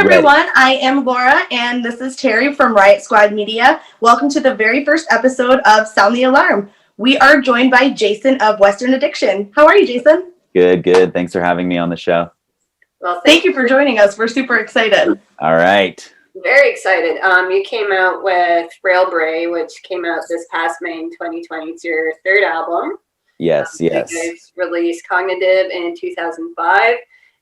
ready. everyone, I am Laura, and this is Terry from Riot Squad Media. Welcome to the very first episode of Sound the Alarm. We are joined by Jason of Western Addiction. How are you, Jason? Good. Thanks for having me on the show. Well, thank you for joining us. We're super excited. All right. Very excited. You came out with Frail Bray, which came out this past May in 2020. It's your third album. Yes. You guys released Cognitive in 2005.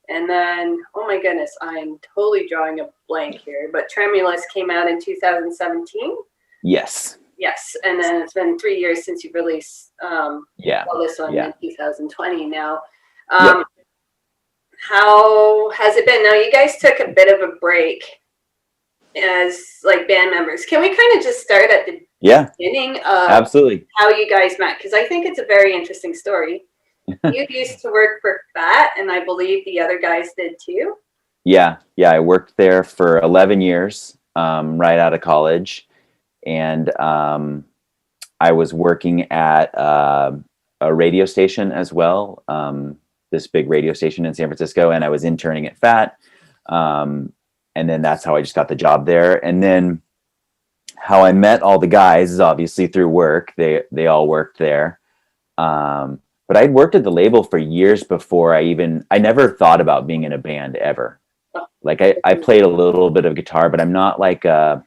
And then, oh my goodness, I'm totally drawing a blank here, but Tremulous came out in 2017. Yes. And then it's been 3 years since you released this one in 2020 now. How has it been? Now, you guys took a bit of a break as like band members. Can we kind of just start at the beginning of absolutely how you guys met? Because I think it's a very interesting story. You used to work for FAT, and I believe the other guys did too. Yeah. I worked there for 11 years, right out of college. And I was working at a radio station as well, this big radio station in San Francisco, and I was interning at FAT. And then that's how I just got the job there. And then how I met all the guys is obviously through work. They all worked there. But I'd worked at the label for years before I never thought about being in a band ever. Like I played a little bit of guitar, but I'm not like a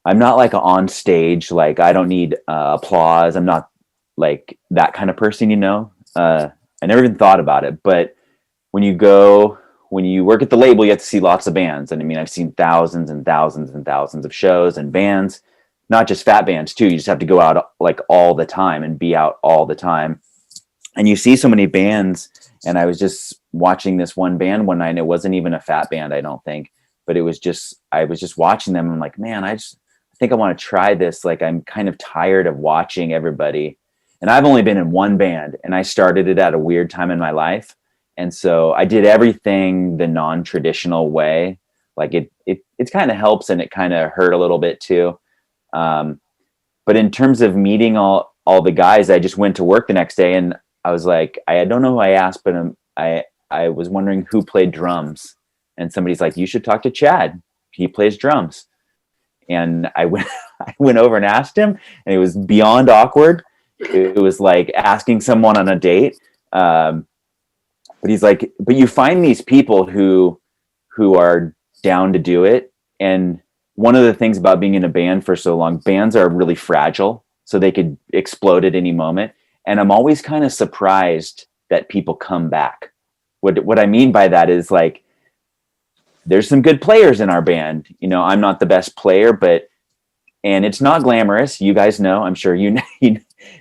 on stage. Like I don't need applause. I'm not like that kind of person, you know? I never even thought about it. But when you work at the label, you have to see lots of bands. And I mean, I've seen thousands and thousands and thousands of shows and bands, not just FAT bands too. You just have to go out like all the time and be out all the time. And you see so many bands, and I was just watching this one band one night, and it wasn't even a FAT band, I don't think, but I was just watching them. I'm like, man, I think I want to try this. Like, I'm kind of tired of watching everybody. And I've only been in one band, and I started it at a weird time in my life. And so I did everything the non-traditional way. Like it kind of helps, and it kind of hurt a little bit too. But in terms of meeting all the guys, I just went to work the next day, and I was like, I don't know who I asked, but I was wondering who played drums. And somebody's like, you should talk to Chad. He plays drums. And I went over and asked him, and it was beyond awkward. It was like asking someone on a date. But he's like, but you find these people who are down to do it. And one of the things about being in a band for so long, bands are really fragile, so they could explode at any moment. And I'm always kind of surprised that people come back. What I mean by that is, like, there's some good players in our band. You know, I'm not the best player, and it's not glamorous. You guys know, I'm sure you know,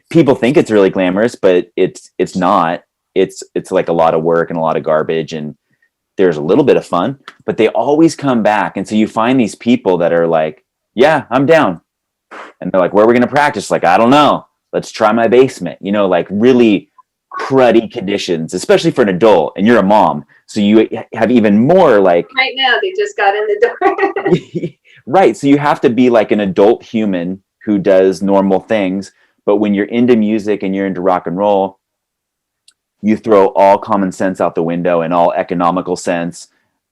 people think it's really glamorous, but it's not. It's like a lot of work and a lot of garbage, and there's a little bit of fun, but they always come back. And so you find these people that are like, yeah, I'm down. And they're like, where are we going to practice? Like, I don't know. Let's try my basement, you know, like really cruddy conditions, especially for an adult, and you're a mom. So you have even more like right now, they just got in the door. Right. So you have to be like an adult human who does normal things. But when you're into music and you're into rock and roll, you throw all common sense out the window and all economical sense.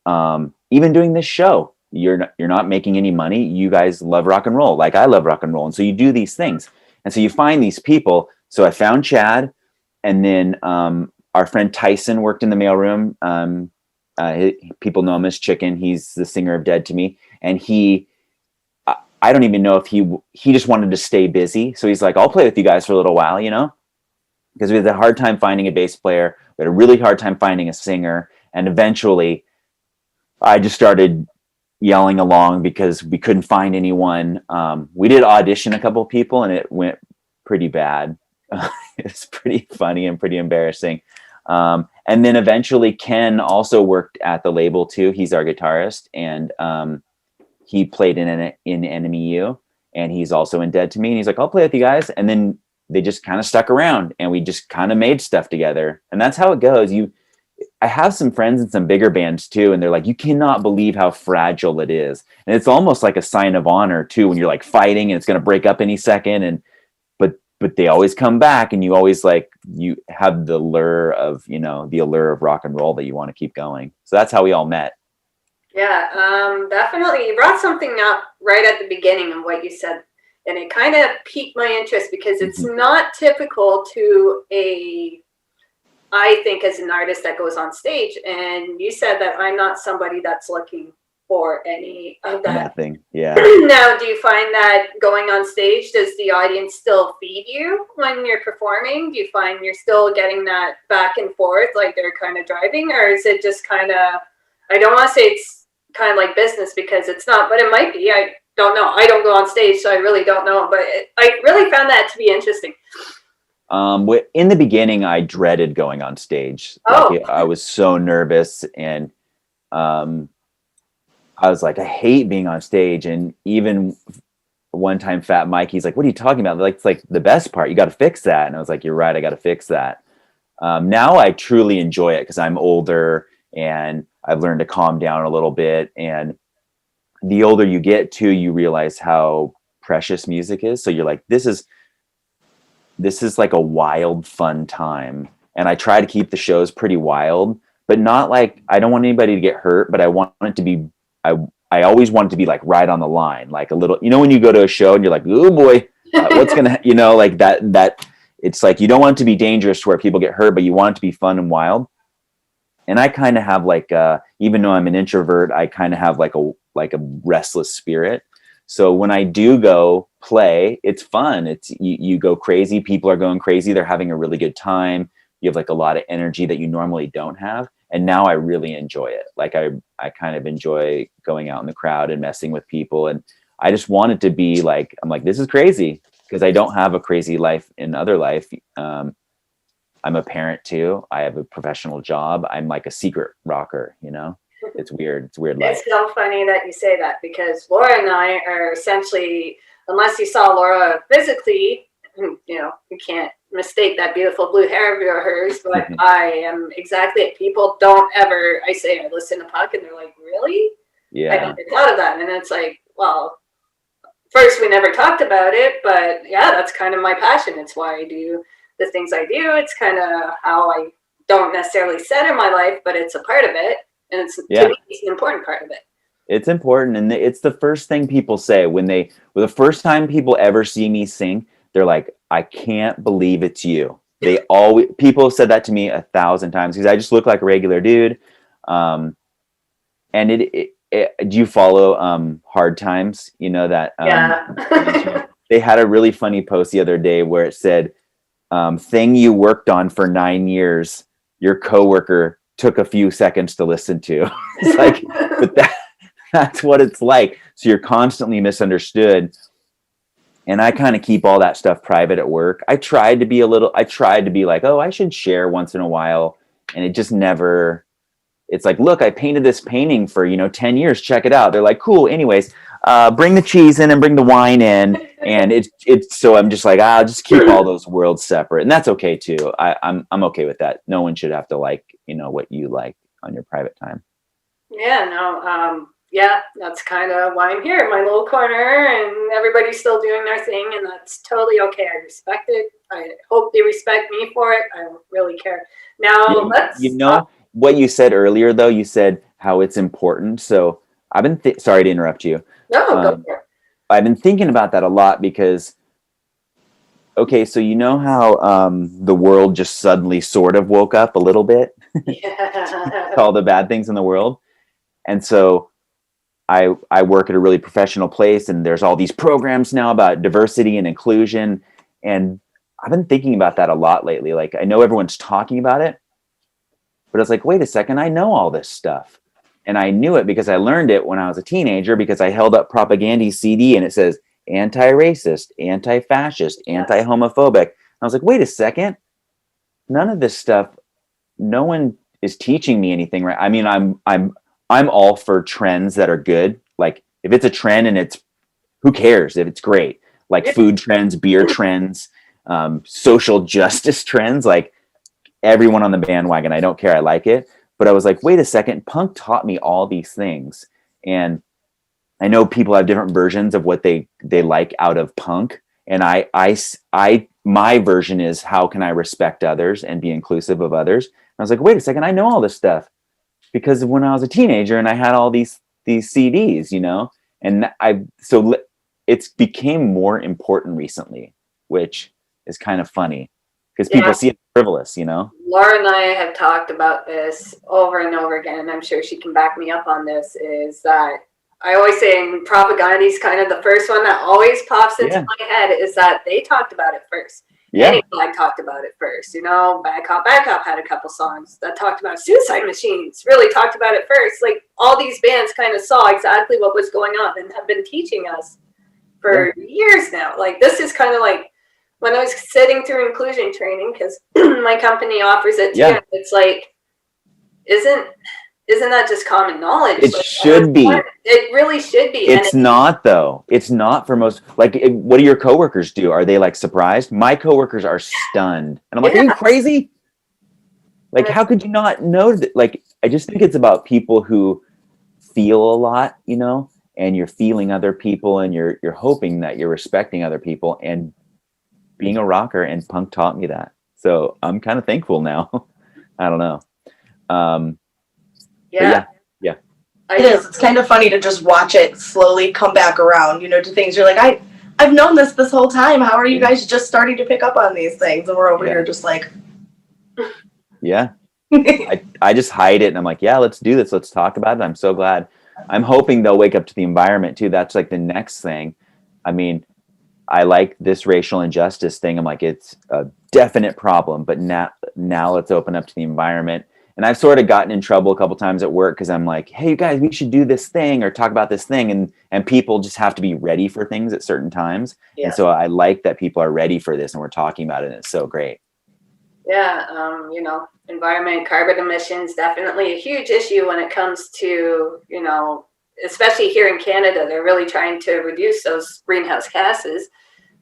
Even doing this show, you're not making any money. You guys love rock and roll, like I love rock and roll. And so you do these things. And so you find these people. So I found Chad, and then our friend Tyson worked in the mailroom. People know him as Chicken. He's the singer of Dead to Me. And I don't even know if he just wanted to stay busy. So he's like, I'll play with you guys for a little while, you know, because we had a hard time finding a bass player. We had a really hard time finding a singer. And eventually I just started yelling along because we couldn't find anyone. We did audition a couple of people, and it went pretty bad. It's pretty funny and pretty embarrassing. And then eventually Ken also worked at the label too. He's our guitarist, and he played in Enemy U, and he's also in Dead to Me. And he's like, I'll play with you guys. And then they just kind of stuck around, and we just kind of made stuff together. And that's how it goes. I have some friends in some bigger bands too, and they're like, you cannot believe how fragile it is. And it's almost like a sign of honor too, when you're like fighting and it's going to break up any second. But they always come back, and you always you have the allure of rock and roll that you want to keep going. So that's how we all met. Yeah, definitely. You brought something up right at the beginning of what you said, and it kind of piqued my interest because it's not typical to I think, as an artist that goes on stage. And you said that I'm not somebody that's looking for any of that. Nothing. Yeah. Now, do you find that going on stage, does the audience still feed you when you're performing? Do you find you're still getting that back and forth, like they're kind of driving? Or is it just kind of, I don't want to say it's kind of like business because it's not, but it might be. I don't know. I don't go on stage, so I really don't know. But I really found that to be interesting. In the beginning, I dreaded going on stage. Like, I was so nervous, and I was like, I hate being on stage. And even one time, Fat Mikey's like, "What are you talking about? Like, it's like the best part. You got to fix that." And I was like, "You're right. I got to fix that." Now I truly enjoy it because I'm older and I've learned to calm down a little bit. And the older you get, too, you realize how precious music is. So you're like, this is like a wild, fun time. And I try to keep the shows pretty wild, but not like, I don't want anybody to get hurt, but I want it to be, I always want it to be like right on the line, like a little, when you go to a show and you're like, oh boy, what's going to, like that it's like, you don't want it to be dangerous to where people get hurt, but you want it to be fun and wild. And I kind of have like, even though I'm an introvert, I kind of have like a restless spirit. So when I do go play, it's fun. It's you go crazy. People are going crazy. They're having a really good time. You have like a lot of energy that you normally don't have. And now I really enjoy it. Like I kind of enjoy going out in the crowd and messing with people. And I just want it to be like, I'm like, this is crazy because I don't have a crazy life in other life. I'm a parent too. I have a professional job. I'm like a secret rocker, It's weird. It's weird life. It's so funny that you say that because Laura and I are essentially, unless you saw Laura physically, you can't mistake that beautiful blue hair of hers, but I am exactly it. People don't ever, I say I listen to Puck and they're like, really? Yeah. I never thought of that. And it's like, well, first we never talked about it, but yeah, that's kind of my passion. It's why I do the things I do. It's kind of how I don't necessarily center my life, but it's a part of it. And to me, it's an important part of it. It's important. And it's the first thing people say when the first time people ever see me sing, they're like, I can't believe it's you. People have said that to me 1,000 times because I just look like a regular dude. And do you follow Hard Times? Yeah. They had a really funny post the other day where it said, thing you worked on for 9 years, your coworker took a few seconds to listen to. It's like, but that's what it's like. So you're constantly misunderstood. And I kind of keep all that stuff private at work. I tried to be like, oh, I should share once in a while. And it just never, it's like, look, I painted this painting for, 10 years. Check it out. They're like, cool. Anyways, bring the cheese in and bring the wine in. And it's so I'm just like, I'll just keep all those worlds separate. And that's okay too. I'm okay with that. No one should have to like, what you like on your private time. Yeah, no. Yeah, that's kind of why I'm here in my little corner and everybody's still doing their thing and that's totally okay. I respect it. I hope they respect me for it. I don't really care. Now, what you said earlier, though, you said how it's important. So I've been, sorry to interrupt you. No, go for it. I've been thinking about that a lot because, okay, so you know how the world just suddenly sort of woke up a little bit? Yeah. All the bad things in the world. And so I work at a really professional place and there's all these programs now about diversity and inclusion. And I've been thinking about that a lot lately. Like, I know everyone's talking about it, but it's like, wait a second, I know all this stuff. And I knew it because I learned it when I was a teenager because I held up Propaganda CD and it says anti-racist, anti-fascist, anti-homophobic. I was like, wait a second, none of this stuff, no one is teaching me anything, right? I mean, I'm all for trends that are good. Like if it's a trend and who cares if it's great? Like food trends, beer trends, social justice trends, like everyone on the bandwagon. I don't care. I like it. But I was like, wait a second, punk taught me all these things. And I know people have different versions of what they like out of punk. And my version is how can I respect others and be inclusive of others? And I was like, wait a second, I know all this stuff. because of when I was a teenager and I had all these CDs, you know, and it's became more important recently, which is kind of funny because people see it frivolous, you know. Laura and I have talked about this over and over again, and I'm sure she can back me up on this, is that I always say propaganda is kind of the first one that always pops into my head, is that they talked about it first. Any Flag talked about it first, you know. Bad Cop had a couple songs that talked about Suicide Machines, really talked about it first. Like, all these bands kind of saw exactly what was going on and have been teaching us for years now. Like, this is kind of like when I was sitting through inclusion training, because my company offers it too. It's like, isn't that just common knowledge? It like, should be. It really should be. It's not, though. It's not for most. Like, what do your coworkers do? Are they like surprised? My coworkers are stunned, and I'm like, are you crazy? Like, how could you not know that? Like, I just think it's about people who feel a lot, you know, and you're feeling other people, and you're hoping that you're respecting other people. And being a rocker and punk taught me that, so I'm kind of thankful now. I don't know. Yeah. It is. It's kind of funny to just watch it slowly come back around, you know, to things you're like, I've known this whole time. How are you guys just starting to pick up on these things? And we're over here just like. Yeah. I just hide it, and I'm like, yeah, let's do this. Let's talk about it. I'm so glad. I'm hoping they'll wake up to the environment too. That's like the next thing. I mean, I like this racial injustice thing. I'm like, it's a definite problem, but now let's open up to the environment. And I've sort of gotten in trouble a couple times at work because I'm like, hey, you guys, we should do this thing or talk about this thing. And people just have to be ready for things at certain times. Yeah. And so I like that people are ready for this and we're talking about it. And it's so great. Yeah. You know, environment, carbon emissions, definitely a huge issue when it comes to, you know, especially here in Canada, they're really trying to reduce those greenhouse gases.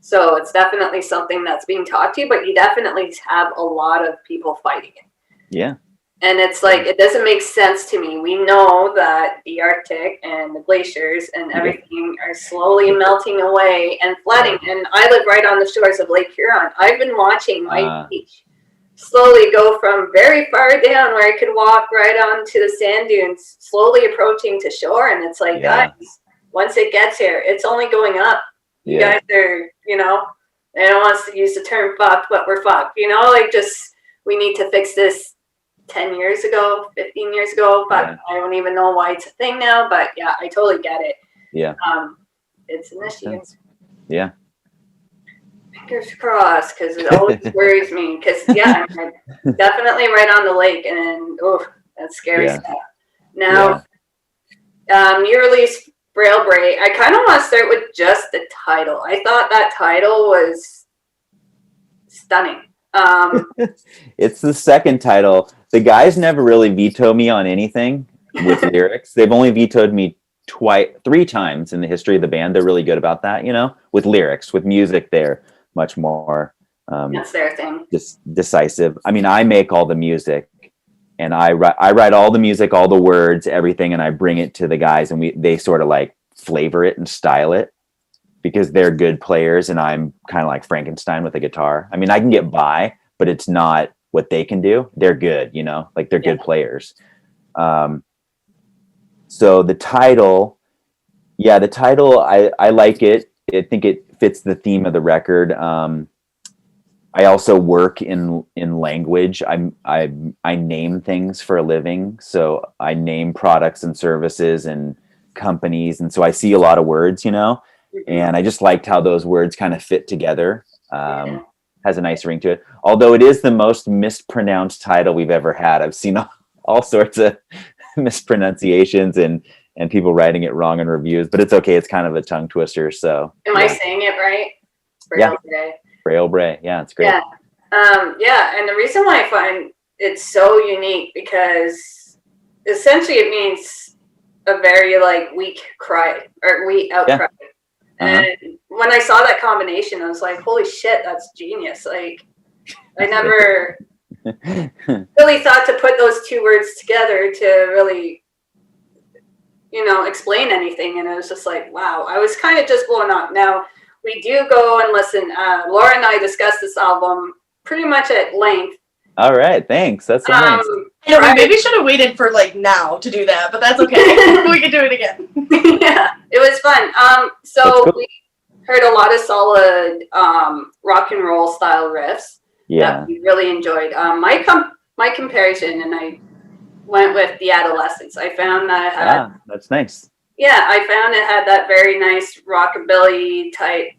So it's definitely something that's being talked to, but you definitely have a lot of people fighting it. Yeah. And it's like, it doesn't make sense to me. We know that the Arctic and the glaciers and everything are slowly melting away and flooding. And I live right on the shores of Lake Huron. I've been watching my beach slowly go from very far down where I could walk right onto the sand dunes, slowly approaching to shore. And it's like, guys, once it gets here, it's only going up. You guys are, you know, I don't want us to use the term fucked, but we're fucked. You know, like, just, we need to fix this 10 years ago, 15 years ago, but I don't even know why it's a thing now. But yeah, I totally get it. Yeah. It's an issue. Yeah. Fingers crossed, because it always worries me. Because I'm definitely right on the lake, and that's scary stuff. Now, you released Frail Bray. I kind of want to start with just the title. I thought that title was stunning. It's the second title. The guys never really veto me on anything with lyrics. They've only vetoed me 3 times in the history of the band. They're really good about that, you know, with lyrics. With music, they're much more that's their thing. Just decisive. I mean, I make all the music, and I write all the music, all the words, everything, and I bring it to the guys, and they sort of like flavor it and style it, because they're good players and I'm kind of like Frankenstein with a guitar. I mean, I can get by, but it's not what they can do. They're good, you know, like they're good players. So the title, I like it. I think it fits the theme of the record. I also work in language. I name things for a living. So I name products and services and companies. And so I see a lot of words, you know, and I just liked how those words kind of fit together. Has a nice ring to it. Although it is the most mispronounced title we've ever had. I've seen all sorts of mispronunciations and people writing it wrong in reviews, but it's okay. It's kind of a tongue twister. So am I saying it right? Frail Bray. Frail Bray. Yeah, it's great. Yeah. And the reason why I find it so unique, because essentially it means a very like weak cry or weak outcry. And when I saw that combination, I was like, holy shit, that's genius. Like, I never really thought to put those 2 words together to really, you know, explain anything. And it was just like, wow, I was kind of just blown up. Now, we do go and listen. Laura and I discussed this album pretty much at length. All right, thanks. That's so nice. I know, we maybe should have waited for like now to do that, but that's okay. We can do it again. Yeah, it was fun. So Cool. we heard a lot of solid rock and roll style riffs. Yeah. That we really enjoyed. My comparison, and I went with The Adolescents. I found that it had, that's nice. yeah, I found it had that very nice rockabilly type.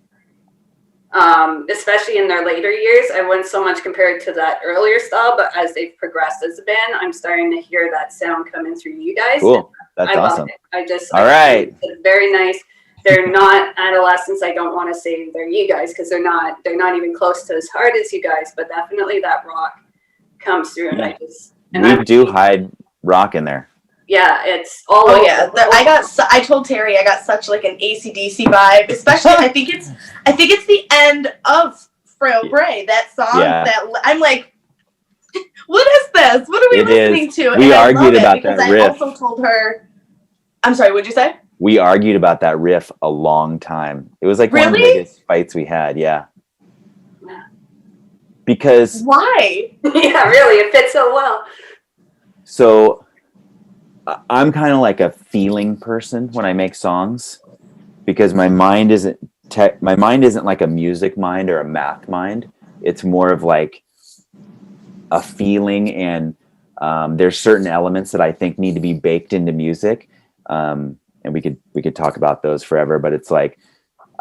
Especially in their later years, I wouldn't so much compare it to that earlier style, but as they've progressed as a band, I'm starting to hear that sound coming through you guys. Cool. That's I awesome. love it. All right. It's very nice. They're not Adolescents. I don't want to say they're you guys because they're not even close to as hard as you guys, but definitely that rock comes through. And we do hide rock in there. Yeah, it's all. Oh yeah, I told Terry I got such like an AC/DC vibe, especially I think it's the end of Frail Bray, that song that I'm like, what is this? What are we listening to? We argued about because that riff. I also told her. I'm sorry. What'd you say? We argued about that riff a long time. It was like one of the biggest fights we had. Yeah. Because why? Yeah, really, it fits so well. So I'm kind of like a feeling person when I make songs, because my mind isn't like a music mind or a math mind. It's more of like a feeling, and there's certain elements that I think need to be baked into music. And we could talk about those forever, but it's like,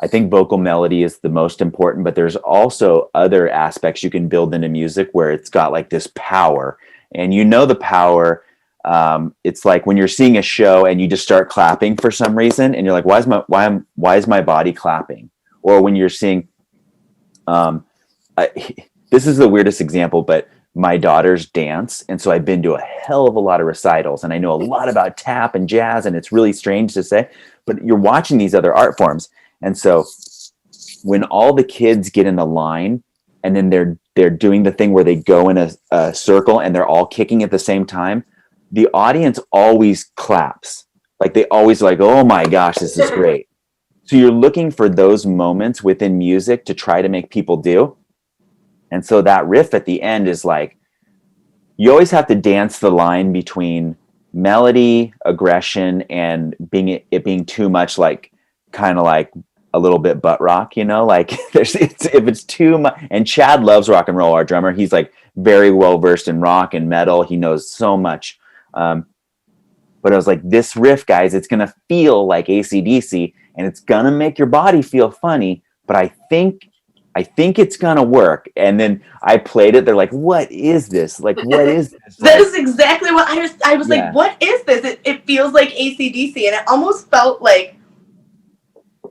I think vocal melody is the most important, but there's also other aspects you can build into music where it's got like this power, and the power. It's like when you're seeing a show and you just start clapping for some reason, and you're like, why is my body clapping? Or when you're seeing, this is the weirdest example, but my daughters dance, and so I've been to a hell of a lot of recitals, and I know a lot about tap and jazz, and it's really strange to say, but you're watching these other art forms, and so when all the kids get in the line, and then they're doing the thing where they go in a circle and they're all kicking at the same time, the audience always claps. Like they always like, oh my gosh, this is great. So you're looking for those moments within music to try to make people do. And so that riff at the end is like, you always have to dance the line between melody, aggression, and being too much like, kind of like a little bit butt rock, like if it's too much. And Chad loves rock and roll, our drummer. He's like very well versed in rock and metal. He knows so much. But I was like, this riff, guys, it's going to feel like AC/DC, and it's going to make your body feel funny, but I think it's going to work. And then I played it. They're like, what is this? Like, what is this? That is exactly what I was like, what is this? It feels like AC/DC, and it almost felt like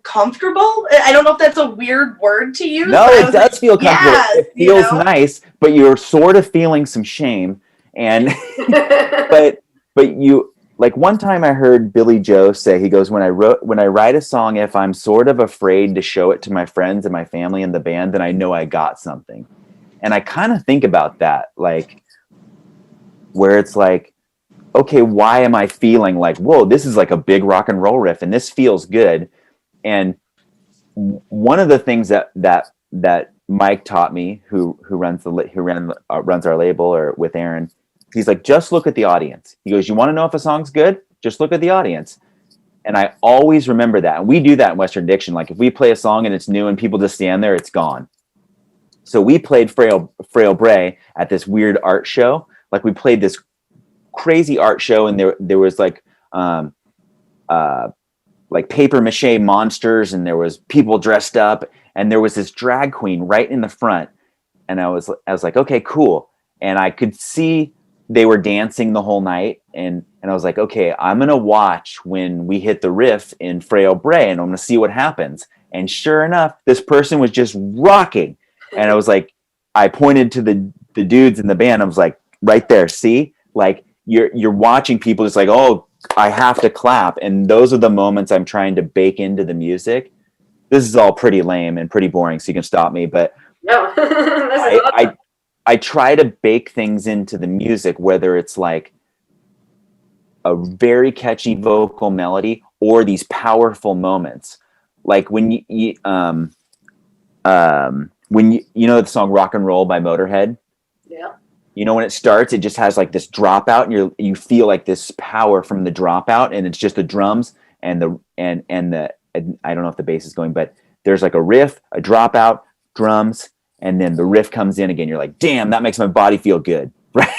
comfortable. I don't know if that's a weird word to use. No, it does feel comfortable. Yes, it feels nice, but you're sort of feeling some shame. And but you, like, one time I heard Billy Joe say, he goes, when I write a song, if I'm sort of afraid to show it to my friends and my family and the band, then I know I got something. And I kind of think about that, like, where it's like, okay, why am I feeling like, whoa, this is like a big rock and roll riff and this feels good. And one of the things that Mike taught me, who runs our label, or with Aaron, he's like, just look at the audience. He goes, you want to know if a song's good? Just look at the audience. And I always remember that. And we do that in Western Addiction. Like if we play a song and it's new and people just stand there, it's gone. So we played Frail Bray at this weird art show. Like we played this crazy art show, and there was like paper mache monsters, and there was people dressed up, and there was this drag queen right in the front. And I was like, okay, cool. And I could see they were dancing the whole night. And I was like, okay, I'm going to watch when we hit the riff in Frail Bray, and I'm going to see what happens. And sure enough, this person was just rocking. And I was like, I pointed to the dudes in the band. I was like, right there, see? Like you're watching people just like, oh, I have to clap. And those are the moments I'm trying to bake into the music. This is all pretty lame and pretty boring, so you can stop me. But no, awesome. I try to bake things into the music, whether it's like a very catchy vocal melody or these powerful moments. Like when you know the song Rock and Roll by Motorhead? Yeah. you know, when it starts, it just has like this dropout, and you feel like this power from the dropout, and it's just the drums and I don't know if the bass is going, but there's like a riff, a dropout, drums, and then the riff comes in again. You're like, damn, that makes my body feel good, right?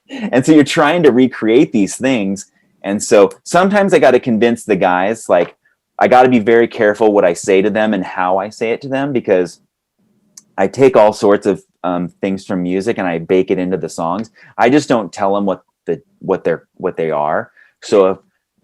And so you're trying to recreate these things. And so sometimes I got to convince the guys, like, I got to be very careful what I say to them and how I say it to them, because I take all sorts of things from music and I bake it into the songs. I just don't tell them what they are. So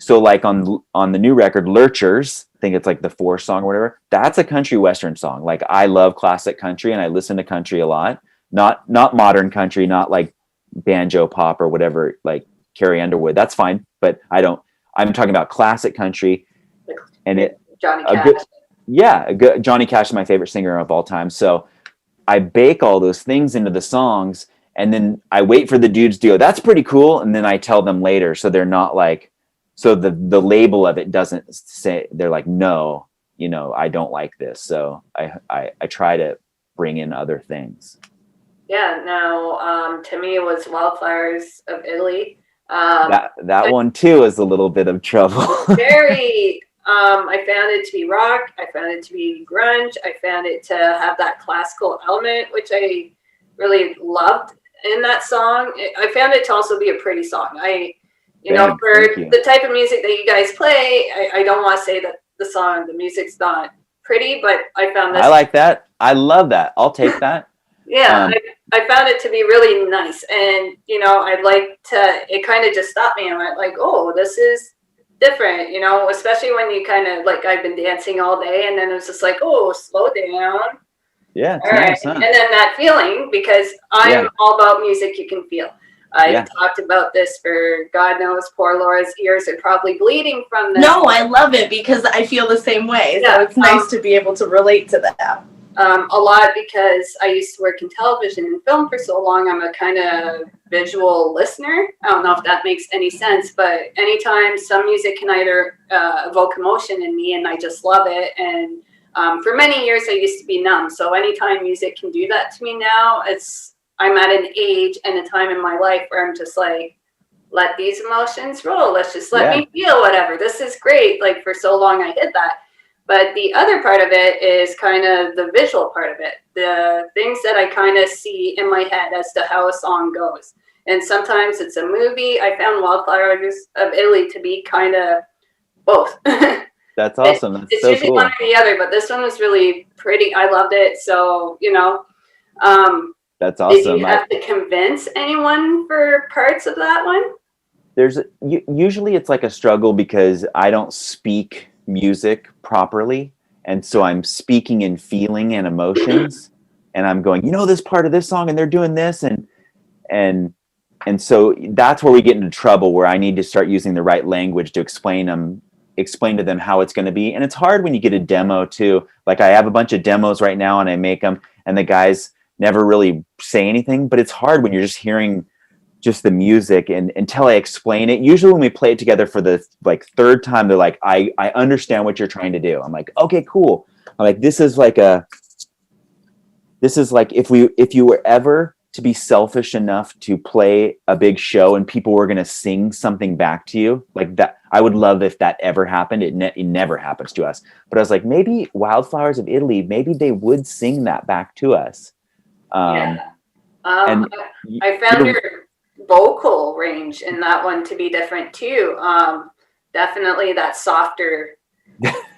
like on the new record, Lurchers, I think it's like the 4th song or whatever. That's a country western song. Like, I love classic country and I listen to country a lot. Not modern country, not like banjo pop or whatever, like Carrie Underwood. That's fine, but I'm talking about classic country, and Johnny Cash. Johnny Cash is my favorite singer of all time. So I bake all those things into the songs, and then I wait for the dudes to go, that's pretty cool, and then I tell them later, so they're not like, so the label of it doesn't say, they're like, no, you know, I don't like this. So I try to bring in other things. Yeah, no, to me it was Wildflowers of Italy. That one too is a little bit of trouble. Very, I found it to be rock. I found it to be grunge. I found it to have that classical element, which I really loved in that song. I found it to also be a pretty song. For the type of music that you guys play, I don't want to say that the music's not pretty, but I found this. I like that. I love that. I'll take that. Yeah, I found it to be really nice. And, you know, it kind of just stopped me and went like, oh, this is different, you know, especially when you kind of like, I've been dancing all day and then it was just like, oh, slow down. Yeah. All right. Nice, huh? And then that feeling, because I'm all about music you can feel. I talked about this for God knows, poor Laura's ears are probably bleeding from this. No, I love it because I feel the same way. So it's nice to be able to relate to that. A lot because I used to work in television and film for so long. I'm a kind of visual listener. I don't know if that makes any sense, but anytime some music can either evoke emotion in me, and I just love it. And for many years, I used to be numb. So anytime music can do that to me now, I'm at an age and a time in my life where I'm just like, let these emotions roll. Let's just let me feel whatever. This is great. Like, for so long, I hid that. But the other part of it is kind of the visual part of it, the things that I kind of see in my head as to how a song goes. And sometimes it's a movie. I found Wildflowers of Italy to be kind of both. That's awesome. It's so usually cool. One or the other, but this one was really pretty. I loved it. So, you know, that's awesome. Did you have to convince anyone for parts of that one? Usually it's like a struggle because I don't speak music properly, and so I'm speaking in feeling and emotions, and I'm going, you know, this part of this song and they're doing this, and so that's where we get into trouble, where I need to start using the right language to explain to them how it's going to be. And it's hard when you get a demo too. Like, I have a bunch of demos right now and I make them and the guys never really say anything, but it's hard when you're just hearing just the music, and until I explain it. Usually when we play it together for the like 3rd time, they're like, I understand what you're trying to do. I'm like, okay, cool. I'm like, this is like if you were ever to be selfish enough to play a big show and people were going to sing something back to you like that, I would love if that ever happened. It never happens to us, but I was like, maybe Wildflowers of Italy, maybe they would sing that back to us. And I found your vocal range in that one to be different too. Definitely that softer.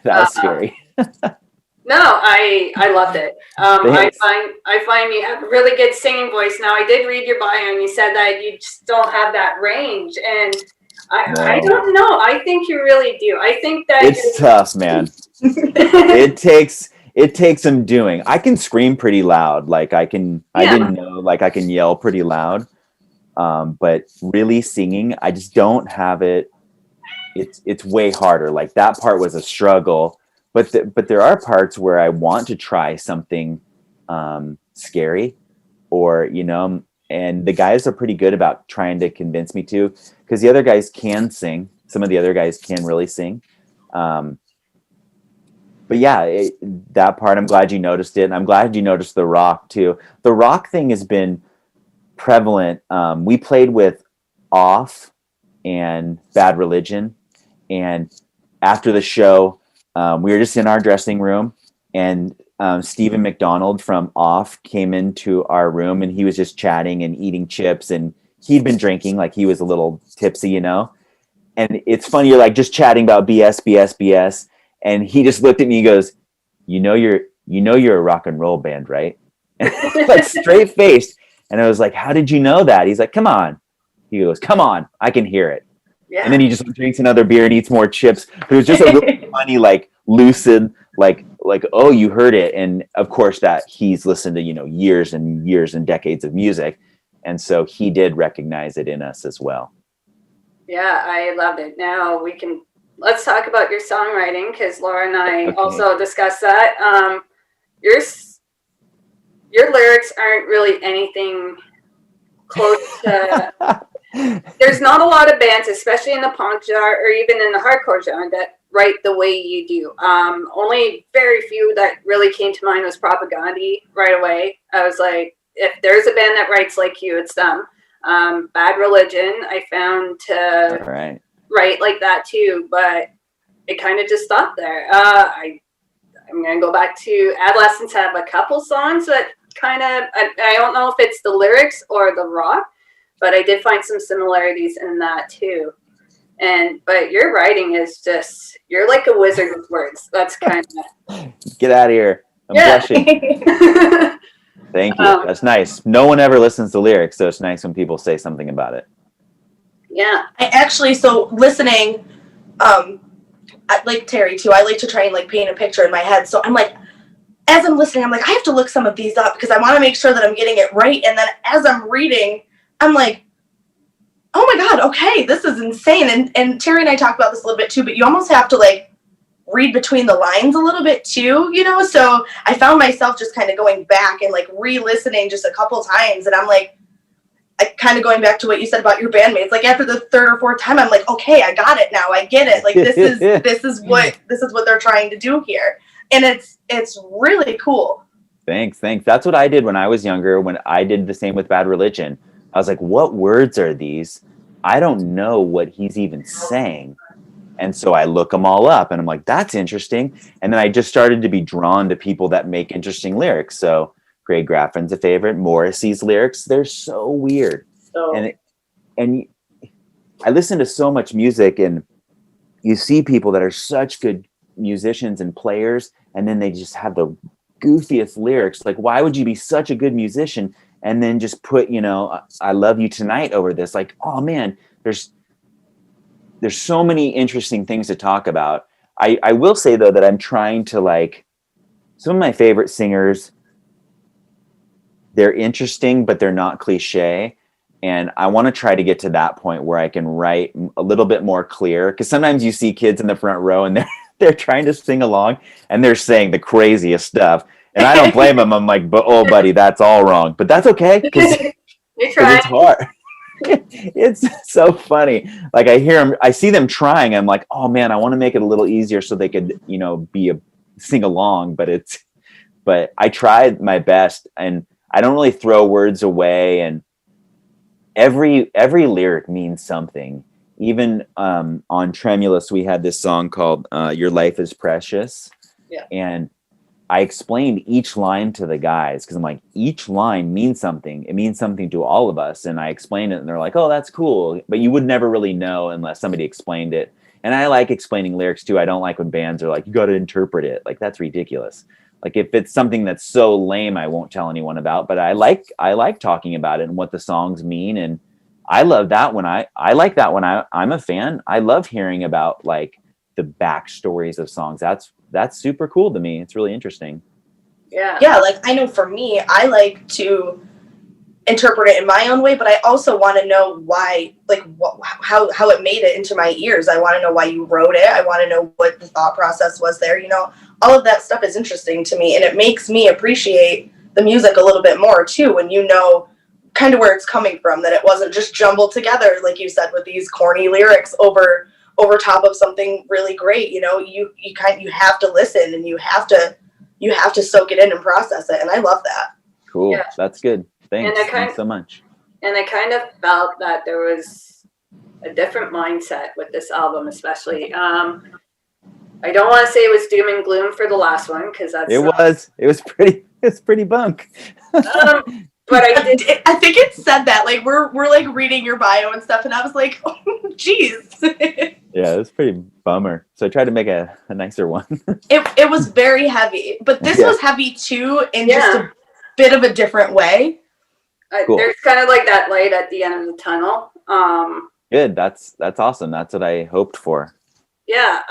That's scary. No, I loved it. I find you have a really good singing voice. Now, I did read your bio and you said that you just don't have that range, and I don't know. I think you really do. I think that it's tough, man. It takes some doing. I can scream pretty loud. Like, I didn't know, like, I can yell pretty loud. But really singing, I just don't have it. It's way harder. Like, that part was a struggle, but there are parts where I want to try something scary, or, you know, and the guys are pretty good about trying to convince me to, because the other guys can sing. Some of the other guys can really sing. But yeah, that part, I'm glad you noticed it. And I'm glad you noticed the rock too. The rock thing has been, prevalent. We played with Off and Bad Religion, and after the show, we were just in our dressing room, and Stephen McDonald from Off came into our room, and he was just chatting and eating chips, and he'd been drinking, like he was a little tipsy, you know. And it's funny, you're like just chatting about BS, and he just looked at me and goes, you're a rock and roll band, right? Like straight faced. And I was like, how did you know that? He's like, come on. He goes, come on, I can hear it. Yeah. And then he just drinks another beer and eats more chips. It was just a really funny, like lucid, like, oh, you heard it. And of course that he's listened to, years and years and decades of music. And so he did recognize it in us as well. Yeah, I loved it. Now let's talk about your songwriting, because Laura and I also discussed that. Your lyrics aren't really anything close to. There's not a lot of bands, especially in the punk genre or even in the hardcore genre, that write the way you do. Only very few that really came to mind was Propagandhi right away. I was like, if there's a band that writes like you, it's them. Bad Religion, I found to write like that too, but it kind of just stopped there. I'm going to go back to Adolescents. Have a couple songs that kind of, I don't know if it's the lyrics or the rock, but I did find some similarities in that too. But your writing is just, you're like a wizard with words. That's kind of. Get out of here. I'm blushing. Thank you. That's nice. No one ever listens to lyrics, so it's nice when people say something about it. Yeah. I actually, so listening, I, like Terry too, I like to try and like paint a picture in my head. So I'm like, as I'm listening, I'm like, I have to look some of these up because I want to make sure that I'm getting it right. And then as I'm reading, I'm like, oh my God, okay, this is insane. And Terry and I talked about this a little bit too, but you almost have to like read between the lines a little bit too, So I found myself just kind of going back and like re-listening just a couple times. And I'm like, I kind of going back to what you said about your bandmates. Like after the third or fourth time, I'm like, okay, I got it now. I get it. Like this is what they're trying to do here. And it's really cool. Thanks. That's what I did when I was younger, when I did the same with Bad Religion. I was like, what words are these? I don't know what he's even saying. And so I look them all up and I'm like, that's interesting. And then I just started to be drawn to people that make interesting lyrics. So Greg Graffin's a favorite. Morrissey's lyrics, they're so weird. And I listen to so much music, and you see people that are such good musicians and players, and then they just have the goofiest lyrics. Like, why would you be such a good musician and then just put, I love you tonight over this? Like, oh man, there's so many interesting things to talk about. I will say though that I'm trying to, like, some of my favorite singers, they're interesting, but they're not cliche. And I want to try to get to that point where I can write a little bit more clear. Because sometimes you see kids in the front row and they're trying to sing along and they're saying the craziest stuff. And I don't blame them. I'm like, oh, buddy, that's all wrong. But that's okay, because it's hard. It's so funny. Like I see them trying. I'm like, oh man, I want to make it a little easier so they could, sing along. But I tried my best, and I don't really throw words away. And every lyric means something. Even on Tremulous, we had this song called "Your Life Is Precious," and I explained each line to the guys because I'm like, each line means something. It means something to all of us. And I explained it, and they're like, oh, that's cool. But you would never really know unless somebody explained it. And I like explaining lyrics too. I don't like when bands are like, you got to interpret it. Like, that's ridiculous. Like, if it's something that's so lame, I won't tell anyone about. But I like talking about it and what the songs mean. And I love that when I like that when I'm a fan. I love hearing about like the backstories of songs. That's super cool to me. It's really interesting. Yeah, like I know for me, I like to interpret it in my own way, but I also want to know why, like how it made it into my ears. I want to know why you wrote it. I want to know what the thought process was there. All of that stuff is interesting to me, and it makes me appreciate the music a little bit more too when you know kind of where it's coming from, that it wasn't just jumbled together, like you said, with these corny lyrics over top of something really great. You have to listen, and you have to soak it in and process it. And I love that. Cool. Yeah. That's good. Thanks. And Thanks so much. And I kind of felt that there was a different mindset with this album, especially. I don't want to say it was doom and gloom for the last one, because that's it was pretty bunk. But I think it said that, like, we're like reading your bio and stuff, and I was like, oh, geez. Yeah, it was pretty bummer. So I tried to make a nicer one. It was very heavy, but this was heavy too, in just a bit of a different way. Cool. There's kind of like that light at the end of the tunnel. Good. That's awesome. That's what I hoped for. Yeah.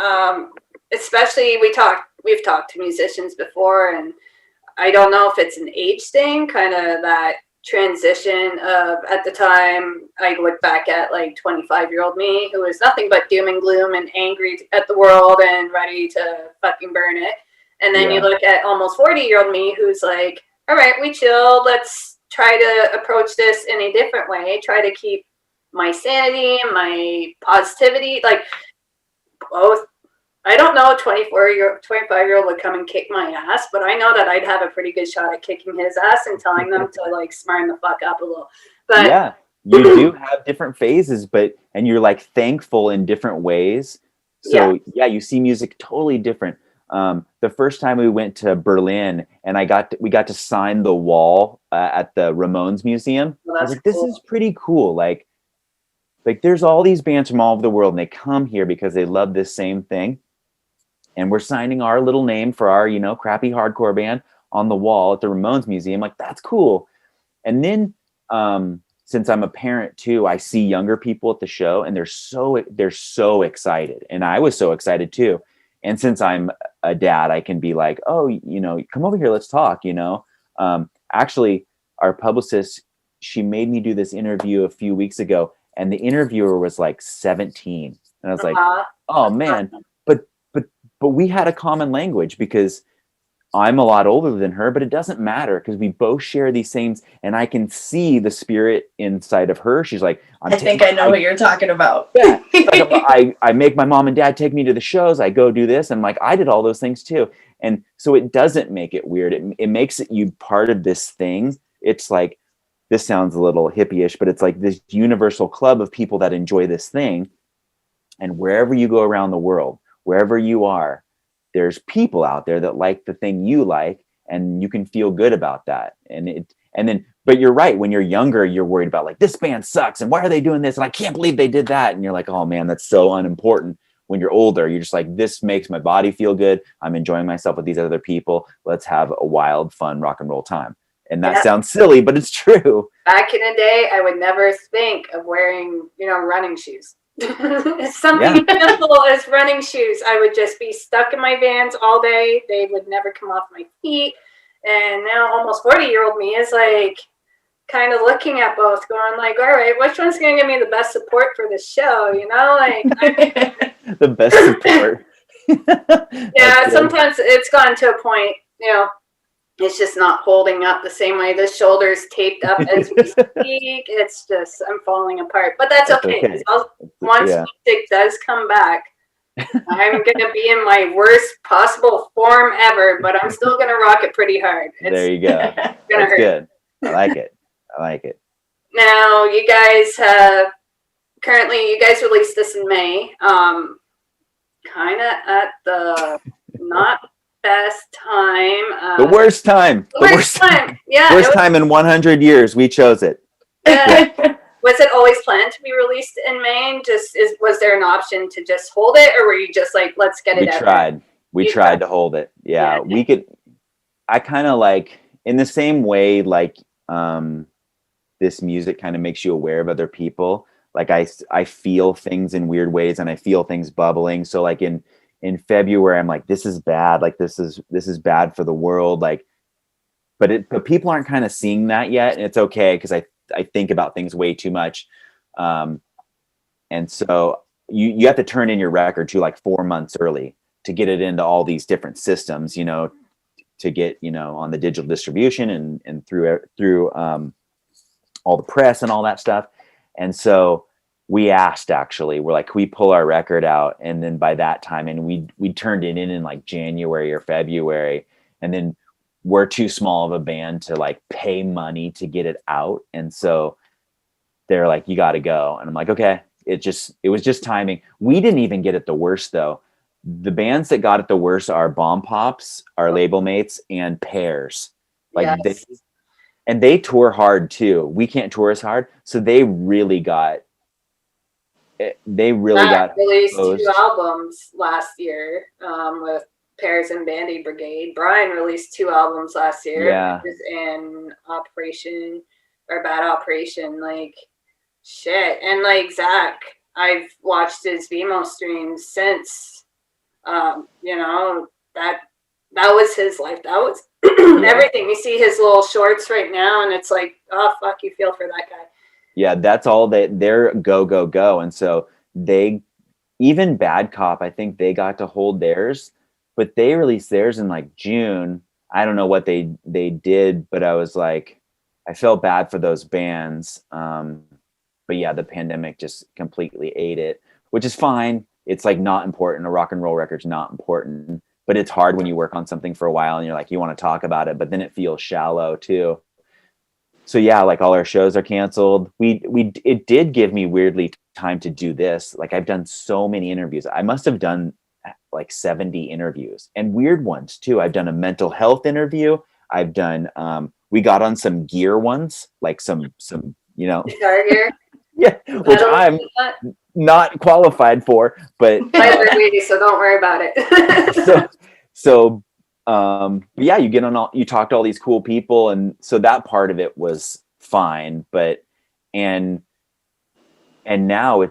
Especially we've talked to musicians before, and I don't know if it's an age thing, kind of that transition of, at the time, I look back at like 25-year-old me who was nothing but doom and gloom and angry at the world and ready to fucking burn it. And then you look at almost 40-year-old me who's like, all right, we chilled. Let's try to approach this in a different way. Try to keep my sanity and my positivity, like both. I don't know, 25-year-old would come and kick my ass, but I know that I'd have a pretty good shot at kicking his ass and telling them to like smarten the fuck up a little. But yeah, you do have different phases, and you're like thankful in different ways. So you see music totally different. The first time we went to Berlin and we got to sign the wall at the Ramones Museum. Well, I was like, this is pretty cool. Like there's all these bands from all over the world and they come here because they love this same thing. And we're signing our little name for our, crappy hardcore band on the wall at the Ramones Museum. Like, that's cool. And then, since I'm a parent too, I see younger people at the show and they're so excited. And I was so excited too. And since I'm a dad, I can be like, oh, come over here, let's talk, Actually, our publicist, she made me do this interview a few weeks ago, and the interviewer was like 17. And I was like, oh man, but we had a common language because I'm a lot older than her, but it doesn't matter because we both share these same, and I can see the spirit inside of her. She's like, I think I know what you're talking about. Yeah. Like, I make my mom and dad take me to the shows. I go do this. And like, I did all those things too. And so it doesn't make it weird. It makes you part of this thing. It's like, this sounds a little hippie-ish, but it's like this universal club of people that enjoy this thing. And wherever you go around the world, wherever you are, there's people out there that like the thing you like, and you can feel good about that. But you're right. When you're younger, you're worried about like, this band sucks. And why are they doing this? And I can't believe they did that. And you're like, oh man, that's so unimportant. When you're older, you're just like, this makes my body feel good. I'm enjoying myself with these other people. Let's have a wild, fun rock and roll time. And that sounds silly, but it's true. Back in the day, I would never think of wearing, running shoes. Something simple as running shoes. I would just be stuck in my Vans all day. They would never come off my feet. And now almost 40-year-old me is like kind of looking at both, going like, all right, which one's going to give me the best support for this show? Like the best support. Yeah, sometimes it's gotten to a point, it's just not holding up the same way. The shoulder's taped up as we speak. It's just, I'm falling apart. But that's okay. Once music does come back, I'm going to be in my worst possible form ever, but I'm still going to rock it pretty hard. There you go. That's good. I like it. Now, you guys have, currently, you guys released this in May. Kind of at the not best time. The worst time. The worst time. Yeah. Worst time in 100 years. We chose it. Was it always planned to be released in May? Was there an option to just hold it, or were you just like, let's get it out? We tried to hold it. Yeah. We could. I kind of like, in the same way, like this music kind of makes you aware of other people. Like I feel things in weird ways, and I feel things bubbling. So like in February, I'm like, this is bad. Like this is bad for the world. Like, but people aren't kind of seeing that yet. And it's okay, because I think about things way too much. And so you have to turn in your record to like 4 months early to get it into all these different systems, to get, on the digital distribution and through all the press and all that stuff. And so we asked, actually, we're like, can we pull our record out? And then by that time, and we turned it in like January or February, and then we're too small of a band to like pay money to get it out. And so they're like, you got to go. And I'm like, okay. It was just timing. We didn't even get it the worst though. The bands that got it the worst are Bomb Pops, our label mates, and Pears. Like they tour hard too. We can't tour as hard. So they really got released exposed. 2 albums last year with Pears and Band-Aid Brigade. Brian released 2 albums last year. Yeah. He was in Bad Operation, like shit. And like Zach, I've watched his Vimeo streams since. You know, that was his life. That was everything. You see his little shorts right now, and it's like, oh fuck, you feel for that guy. Yeah, that's all they're go. And so even Bad Cop, I think they got to hold theirs, but they released theirs in like June. I don't know what they did, but I was like, I felt bad for those bands. But yeah, the pandemic just completely ate it, which is fine. It's like not important. A rock and roll record's not important, but it's hard when you work on something for a while and you're like, you want to talk about it, but then it feels shallow too. So yeah, like all our shows are canceled. It did give me weirdly time to do this. Like I've done so many interviews. I must have done like 70 interviews, and weird ones too. I've done a mental health interview. I've done, we got on some gear ones, like some, you know, guitar gear. Yeah, which I'm not qualified for, but so don't worry about it. but yeah, you talk to all these cool people, and so that part of it was fine. But and now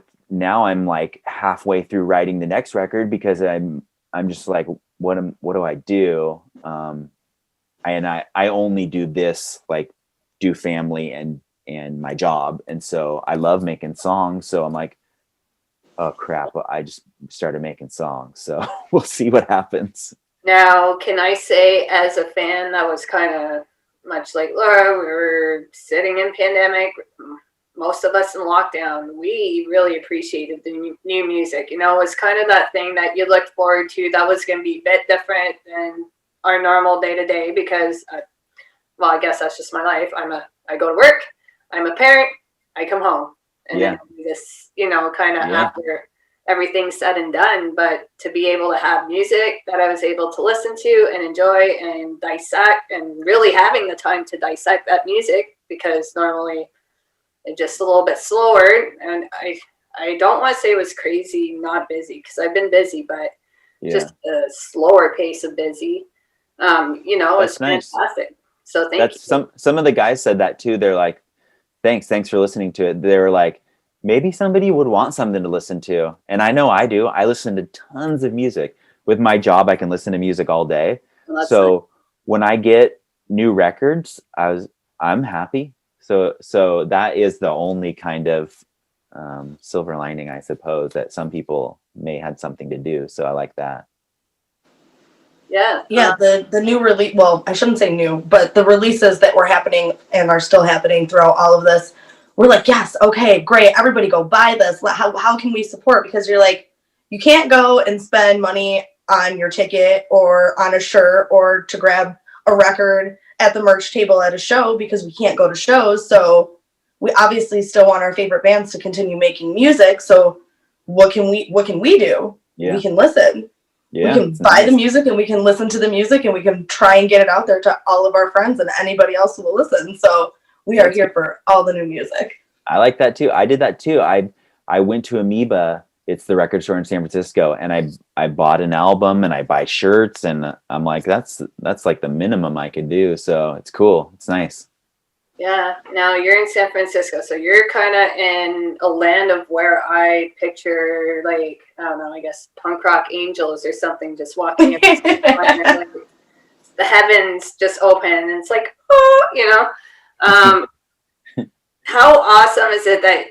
I'm like halfway through writing the next record because I'm just like, what do I do? I only do this, like do family and my job, and so I love making songs. So I'm like, oh crap, I just started making songs, so we'll see what happens. Now, can I say, as a fan, that was kind of much like Laura, we were sitting in pandemic, most of us in lockdown, we really appreciated the new music. You know, it was kind of that thing that you looked forward to that was going to be a bit different than our normal day-to-day because, well, I guess that's just my life. I go to work, I'm a parent, I come home. And then this, you know, kind of after everything's said and done, but to be able to have music that I was able to listen to and enjoy and dissect, and really having the time to dissect that music, because normally it's just a little bit slower. And I don't want to say it was crazy, not busy, because I've been busy, but just a slower pace of busy, you know, it's fantastic. So thank you. Some of the guys said that too. They're like, thanks for listening to it. They were like, maybe somebody would want something to listen to. And I know I do. I listen to tons of music. With my job, I can listen to music all day. Well, so when I get new records, I'm happy. So that is the only kind of silver lining, I suppose, that some people may had something to do. So I like that. Yeah. The new release, well, I shouldn't say new, but the releases that were happening and are still happening throughout all of this, we're like, yes, okay, great, everybody go buy this. How can we support? Because you're like, you can't go and spend money on your ticket or on a shirt or to grab a record at the merch table at a show because we can't go to shows. So we obviously still want our favorite bands to continue making music. So what can we do? Yeah. We can listen. Yeah, we can buy the music and we can listen to the music and we can try and get it out there to all of our friends and anybody else who will listen. So we are here for all the new music. I like that too. I did that too. I went to Amoeba. It's the record store in San Francisco, and I bought an album and I buy shirts, and I'm like, that's like the minimum I could do. So it's cool. It's nice. Yeah. Now you're in San Francisco, so you're kind of in a land of where I picture, like, I don't know, I guess punk rock angels or something just walking in. Like, the heavens just open and it's like, oh, you know. How awesome is it that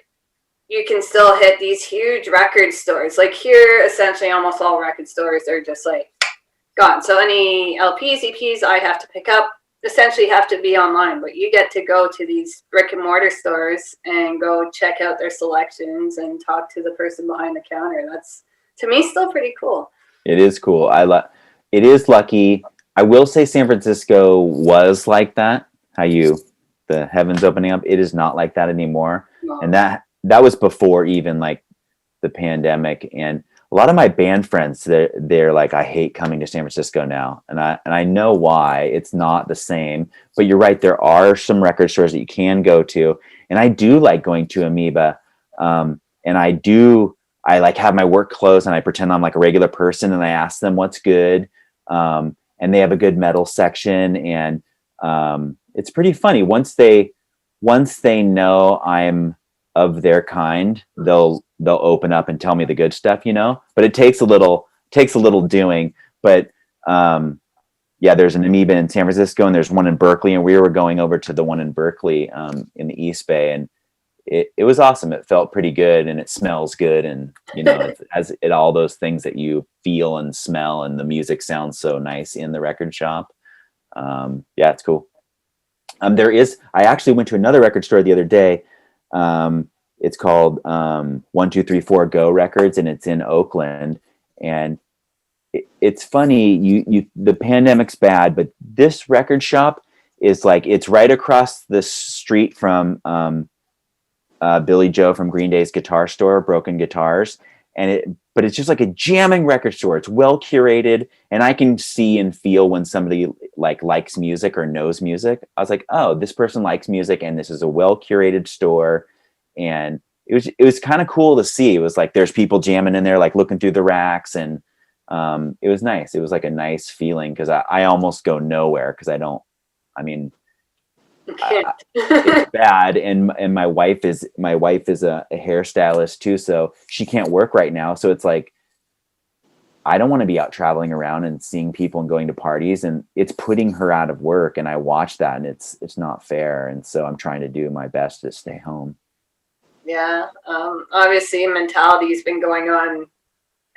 you can still hit these huge record stores? Like here, essentially almost all record stores are just like gone. So any LPs, EPs I have to pick up essentially have to be online, but you get to go to these brick and mortar stores and go check out their selections and talk to the person behind the counter. That's, to me, still pretty cool. It is cool. It is lucky. I will say San Francisco was like that. The heavens opening up. It is not like that anymore. And that was before even like the pandemic. And a lot of my band friends, they're like, I hate coming to San Francisco now. And I know why. It's not the same, but you're right. There are some record stores that you can go to. And I do like going to Amoeba. And I like have my work clothes and I pretend I'm like a regular person and I ask them what's good. And they have a good metal section. And it's pretty funny. Once they know I'm of their kind, they'll open up and tell me the good stuff, but it takes a little doing. But there's an Amoeba in San Francisco and there's one in Berkeley, and we were going over to the one in Berkeley in the East Bay, and it was awesome. It felt pretty good and it smells good, and it all those things that you feel and smell, and the music sounds so nice in the record shop. It's cool. I actually went to another record store the other day. It's called 1234 Go Records, and it's in Oakland. And it's funny, the pandemic's bad, but this record shop is like, it's right across the street from Billy Joe from Green Day's guitar store, Broken Guitars. But it's just like a jamming record store. It's well curated, and I can see and feel when somebody likes music or knows music. I was like, oh, this person likes music, and this is a well curated store. And it was kind of cool to see. It was like there's people jamming in there, like looking through the racks, and it was nice. It was like a nice feeling, because I almost go nowhere because it's bad, and my wife is a hairstylist too, so she can't work right now. So it's like I don't want to be out traveling around and seeing people and going to parties, and it's putting her out of work. And I watch that, and it's not fair. And so I'm trying to do my best to stay home. Yeah, obviously mentality's been going on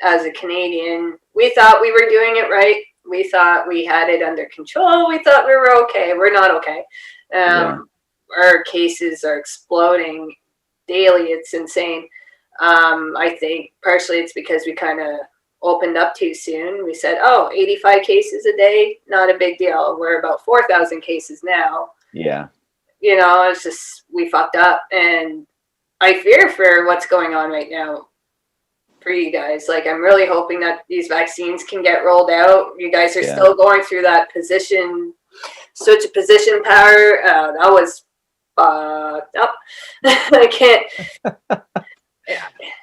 as a Canadian. We thought we were doing it right. We thought we had it under control. We thought we were okay. We're not okay. Our cases are exploding daily. It's insane. I think partially it's because we kind of opened up too soon. We said, 85 cases a day, not a big deal. We're about 4,000 cases now. Yeah. It's just, we fucked up. And I fear for what's going on right now for you guys. Like, I'm really hoping that these vaccines can get rolled out. You guys are still going through that switch of position power. That was fucked up. I can't.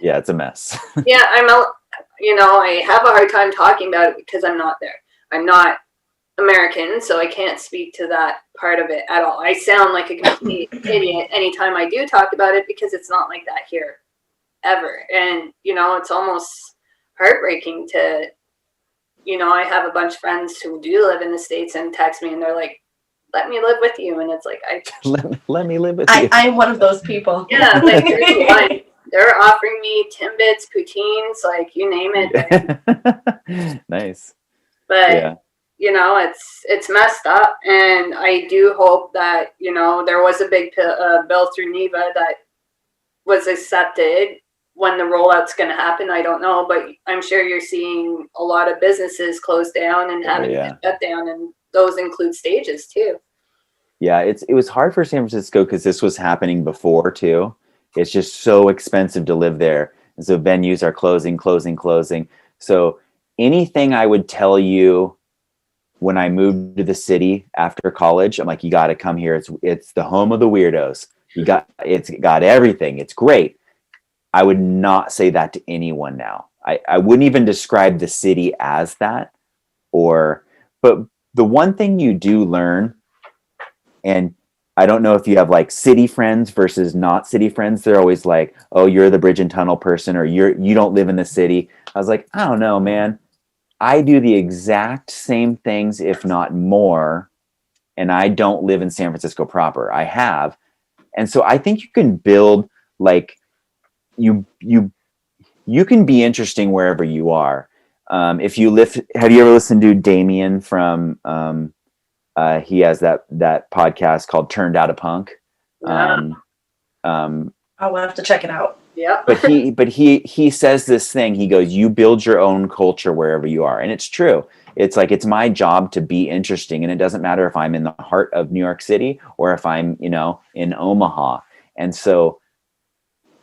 Yeah, it's a mess. Yeah, I have a hard time talking about it because I'm not there. I'm not American, so I can't speak to that part of it at all. I sound like a complete idiot anytime I do talk about it, because it's not like that here ever. And it's almost heartbreaking to I have a bunch of friends who do live in the States and text me, and they're like, let me live with you. And it's like, let me live with you. I'm one of those people. Yeah, like they're offering me Timbits, poutines, like you name it. Nice. But it's messed up, and I do hope that there was a big bill through NEVA that was accepted. When the rollout's going to happen, I don't know, but I'm sure you're seeing a lot of businesses close down and having to shut down, and those include stages too. Yeah, it was hard for San Francisco because this was happening before too. It's just so expensive to live there, and so venues are closing. So anything I would tell you when I moved to the city after college, I'm like, you got to come here. It's the home of the weirdos. It's got everything. It's great. I would not say that to anyone now. I wouldn't even describe the city as that. But the one thing you do learn, and I don't know if you have like city friends versus not city friends. They're always like, oh, you're the bridge and tunnel person, or you don't live in the city. I was like, I don't know, man. I do the exact same things, if not more. And I don't live in San Francisco proper. I have. And so I think you can build like, you can be interesting wherever you are. If you have you ever listened to Damien from he has that podcast called Turned Out a Punk? I'll have to check it out. Yeah. but he says this thing. He goes, you build your own culture wherever you are. And it's true. It's like, it's my job to be interesting, and it doesn't matter if I'm in the heart of New York City or if I'm in Omaha. And so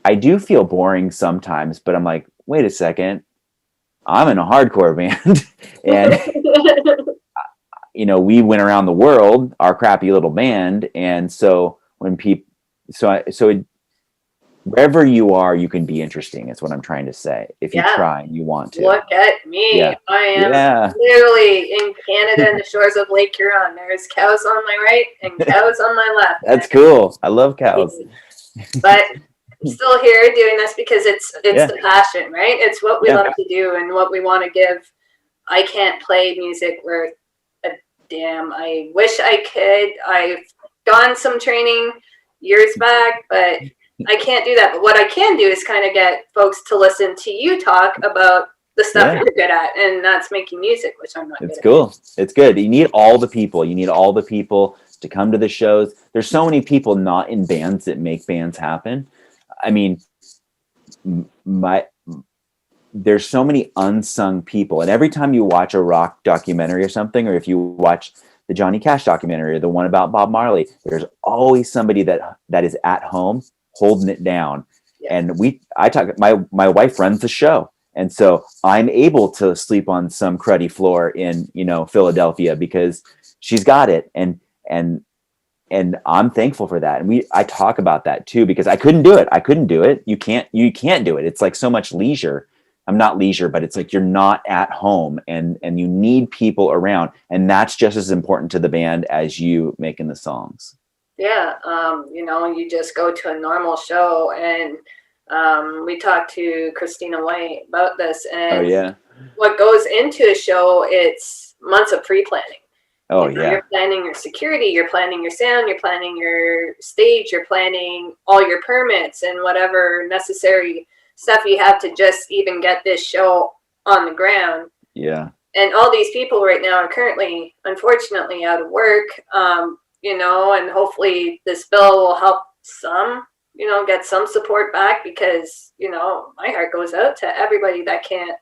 I do feel boring sometimes, but I'm like, wait a second, I'm in a hardcore band, and we went around the world, our crappy little band, and so when people, wherever you are, you can be interesting. Is what I'm trying to say. If you try and you want to. Look at me. Yeah. I am literally in Canada in the shores of Lake Huron. There's cows on my right and cows on my left. That's cool. I love cows. But I'm still here doing this because it's the passion, right? It's what we love to do and what we want to give. I can't play music worth a damn. I wish I could. I've done some training years back, but I can't do that. But what I can do is kind of get folks to listen to you talk about the stuff you're good at, and that's making music, which I'm not good at. It's cool. It's good. You need all the people. You need all the people to come to the shows. There's so many people not in bands that make bands happen. I mean, there's so many unsung people. And every time you watch a rock documentary or something, or if you watch the Johnny Cash documentary or the one about Bob Marley, there's always somebody that is at home holding it down. And my wife runs the show, and so I'm able to sleep on some cruddy floor in Philadelphia because she's got it, and I'm thankful for that. And I talk about that too, because I couldn't do it. You can't do it. It's like so much leisure. I'm not leisure, but it's like you're not at home, and you need people around, and that's just as important to the band as you making the songs. Yeah, you just go to a normal show, and we talked to Christina White about this, and what goes into a show, it's months of pre-planning. You're planning your security, you're planning your sound, you're planning your stage, you're planning all your permits and whatever necessary stuff you have to just even get this show on the ground. Yeah. And all these people right now are currently, unfortunately, out of work. And hopefully this bill will help some, get some support back, because, my heart goes out to everybody that can't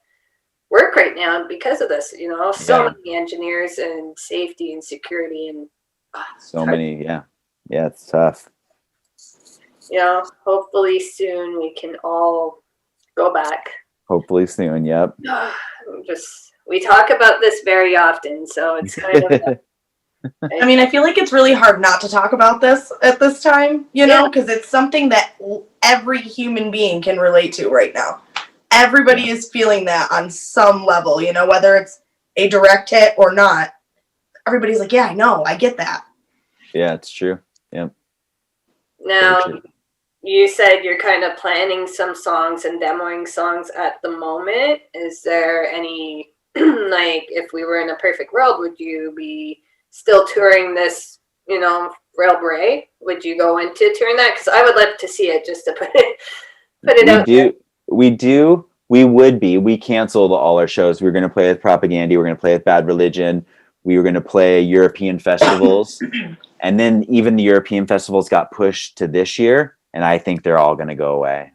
work right now because of this, so many engineers and safety and security and so many. Yeah, it's tough. Hopefully soon we can all go back. Hopefully soon. Yep. We talk about this very often, so it's kind of I mean, I feel like it's really hard not to talk about this at this time, because it's something that every human being can relate to right now. Everybody is feeling that on some level, whether it's a direct hit or not. Everybody's like, yeah, I know, I get that. Yeah, it's true. Yeah. Now, you said you're kind of planning some songs and demoing songs at the moment. Is there any, like, if we were in a perfect world, would you be still touring this, Frail Bray? Would you go into touring that? Because I would love to see it, just to put it out there. We would be. We canceled all our shows. We were going to play with Propaganda. We were going to play with Bad Religion. We were going to play European festivals. And then even the European festivals got pushed to this year. And I think they're all going to go away.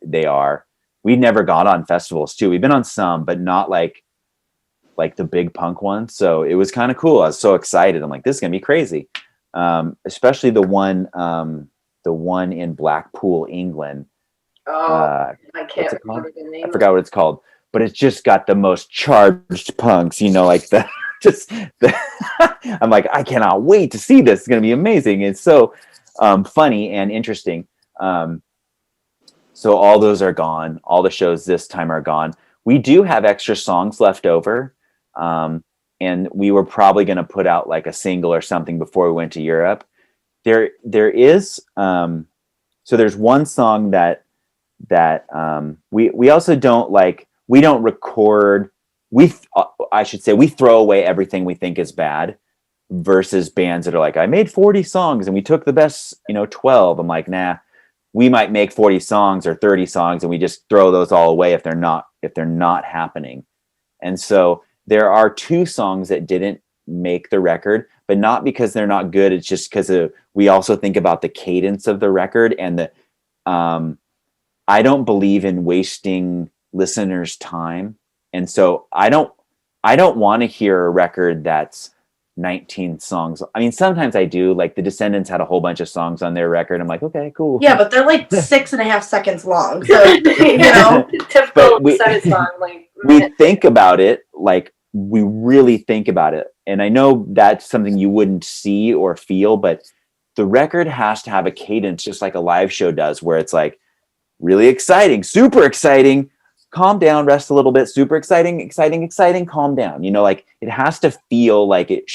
They are. We never got on festivals too. We've been on some, but not like the big punk ones. So it was kind of cool. I was so excited. I'm like, this is going to be crazy. Especially the one in Blackpool, England. I can't remember the name. I forgot what it's called, but it's just got the most charged punks, like I'm like, I cannot wait to see this. It's going to be amazing. It's so funny and interesting. So all those are gone. All the shows this time are gone. We do have extra songs left over. And we were probably going to put out like a single or something before we went to Europe. There is, so there's one song that we also don't like. We don't record. I should say we throw away everything we think is bad, versus bands that are like, I made 40 songs and we took the best 12. I'm like, nah, we might make 40 songs or 30 songs and we just throw those all away if they're not happening. And so there are 2 songs that didn't make the record, but not because they're not good. It's just because we also think about the cadence of the record, and I don't believe in wasting listeners' time. And so I don't want to hear a record that's 19 songs. I mean, sometimes I do. Like the Descendants had a whole bunch of songs on their record. I'm like, okay, cool. Yeah, but they're like 6.5 seconds long. So, you know. Typical Descendants song. Like, we think about it, like we really think about it. And I know that's something you wouldn't see or feel, but the record has to have a cadence just like a live show does, where it's like really exciting, super exciting, calm down, rest a little bit, super exciting, exciting, exciting, calm down. You know, like it has to feel like it.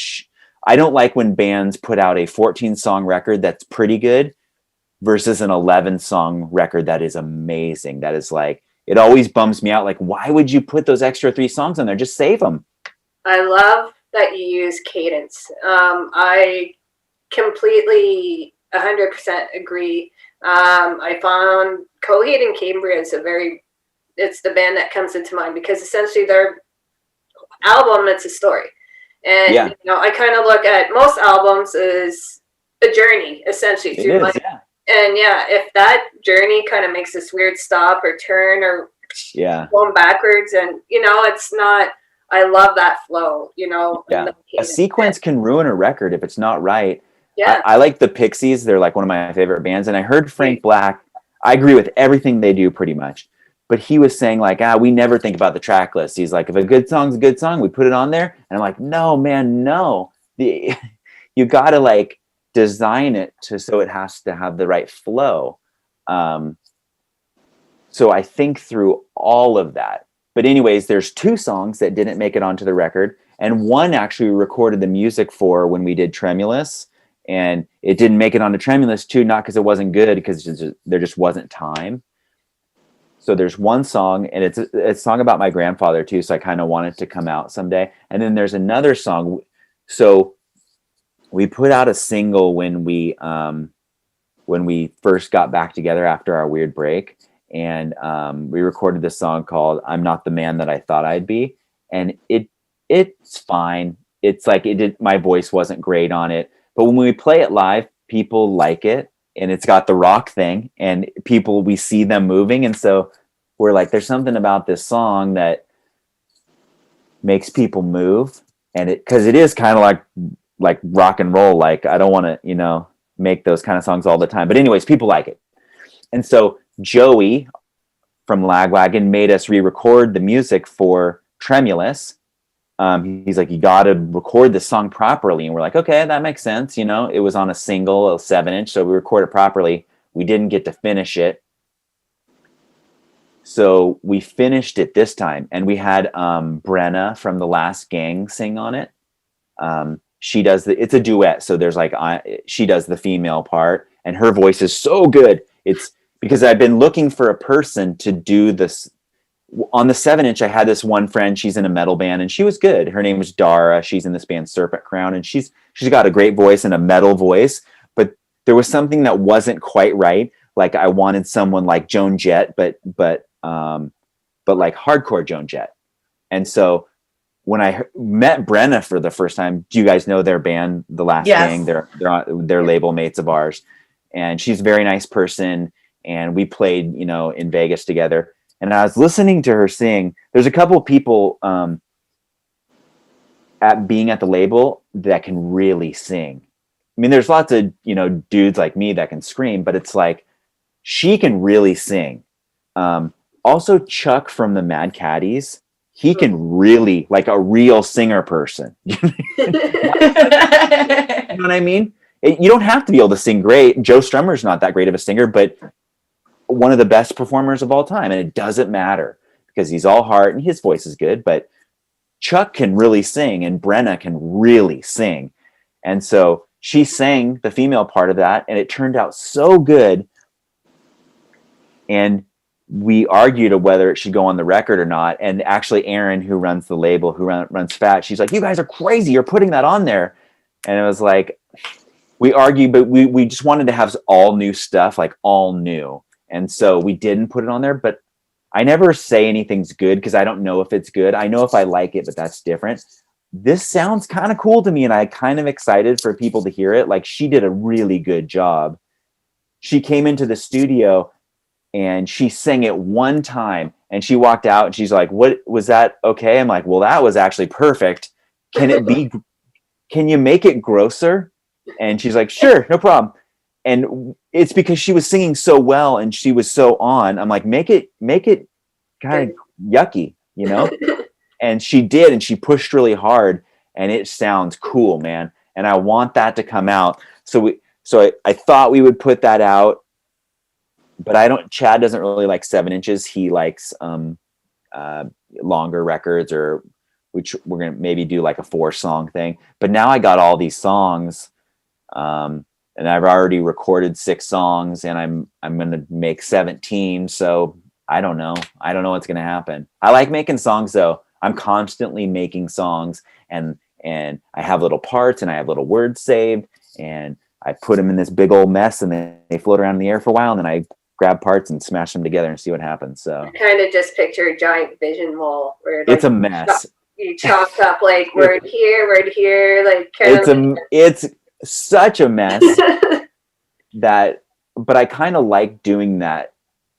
I don't like when bands put out a 14-song record that's pretty good versus an 11-song record that is amazing. That is like, it always bums me out. Like, why would you put those extra 3 songs on there? Just save them. I love that you use cadence. I completely 100% agree. I found Coheed and Cambria is it's the band that comes into mind, because essentially their album, it's a story. And, Yeah. you know, I kind of look at most albums as a journey, essentially, through life. Yeah. And yeah, if that journey kind of makes this weird stop or turn or going backwards, and, you know, it's not, I love that flow, you know. Yeah. A sequence can ruin a record if it's not right. Yeah. I like the Pixies. They're like one of my favorite bands. And I heard Frank Black, I agree with everything they do pretty much. But he was saying like, we never think about the track list. He's like, if a good song's a good song, we put it on there. And I'm like, no, man, no. You got to like design it so it has to have the right flow. So I think through all of that. But anyways, there's 2 songs that didn't make it onto the record. And one actually we recorded the music for when we did Tremulous. And it didn't make it onto Tremulous too, not because it wasn't good, because there just wasn't time. So there's one song, and it's a song about my grandfather too. So I kind of want it to come out someday. And then there's another song. So we put out a single when we first got back together after our weird break, and we recorded this song called "I'm Not the Man That I Thought I'd Be," and it's fine. It's like my voice wasn't great on it, but when we play it live, people like it. And it's got the rock thing, and we see them moving. And so we're like, there's something about this song that makes people move. And cause it is kind of like rock and roll. Like, I don't want to, you know, make those kind of songs all the time, but anyways, people like it. And so Joey from Lagwagon made us re-record the music for Tremulous. He's like, you got to record the song properly. And we're like, okay, that makes sense. You know, it was on a single, a 7-inch. So we recorded it properly. We didn't get to finish it. So we finished it this time. And we had Brenna from The Last Gang sing on it. She does it's a duet. So there's like, she does the female part. And her voice is so good. It's because I've been looking for a person to do this. On the 7-inch, I had this one friend. She's in a metal band, and she was good. Her name was Dara. She's in this band Serpent Crown, and she's got a great voice and a metal voice. But there was something that wasn't quite right. Like I wanted someone like Joan Jett, but like hardcore Joan Jett. And so when I met Brenna for the first time, do you guys know their band, The Last Gang? They're label mates of ours, and she's a very nice person. And we played, you know, in Vegas together. And I was listening to her sing. There's a couple of people being at the label that can really sing. I mean, there's lots of, you know, dudes like me that can scream, but it's like she can really sing. Also, Chuck from the Mad Caddies, he can really, like a real singer person. You know what I mean? You don't have to be able to sing great. Joe Strummer's not that great of a singer, but one of the best performers of all time, and it doesn't matter because he's all heart and his voice is good, but Chuck can really sing and Brenna can really sing. And so she sang the female part of that, and it turned out so good. And we argued whether it should go on the record or not. And actually Erin, who runs the label, who runs FAT, she's like, you guys are crazy, you're putting that on there. And it was like, we argued, but we just wanted to have all new stuff, like all new. And so we didn't put it on there, but I never say anything's good because I don't know if it's good. I know if I like it, but that's different. This sounds kind of cool to me, and I'm kind of excited for people to hear it. Like, she did a really good job. She came into the studio and she sang it one time and she walked out and she's like, what was that? Okay. I'm like, well, that was actually perfect. Can it can you make it grosser? And she's like, sure, no problem. And it's because she was singing so well and she was so on. I'm like, make it kind of yucky, you know? And she did, and she pushed really hard, and it sounds cool, man. And I want that to come out. So I thought we would put that out, but Chad doesn't really like 7 inches. He likes longer records, or which we're going to maybe do like a 4-song thing. But now I got all these songs, and I've already recorded 6 songs, and I'm going to make 17. So I don't know what's going to happen. I like making songs though. I'm constantly making songs, and I have little parts, and I have little words saved, and I put them in this big old mess, and then they float around in the air for a while, and then I grab parts and smash them together and see what happens. So I kind of just picture a giant vision wall where like, it's a mess. You chopped up like word here, like it's such a mess but I kind of like doing that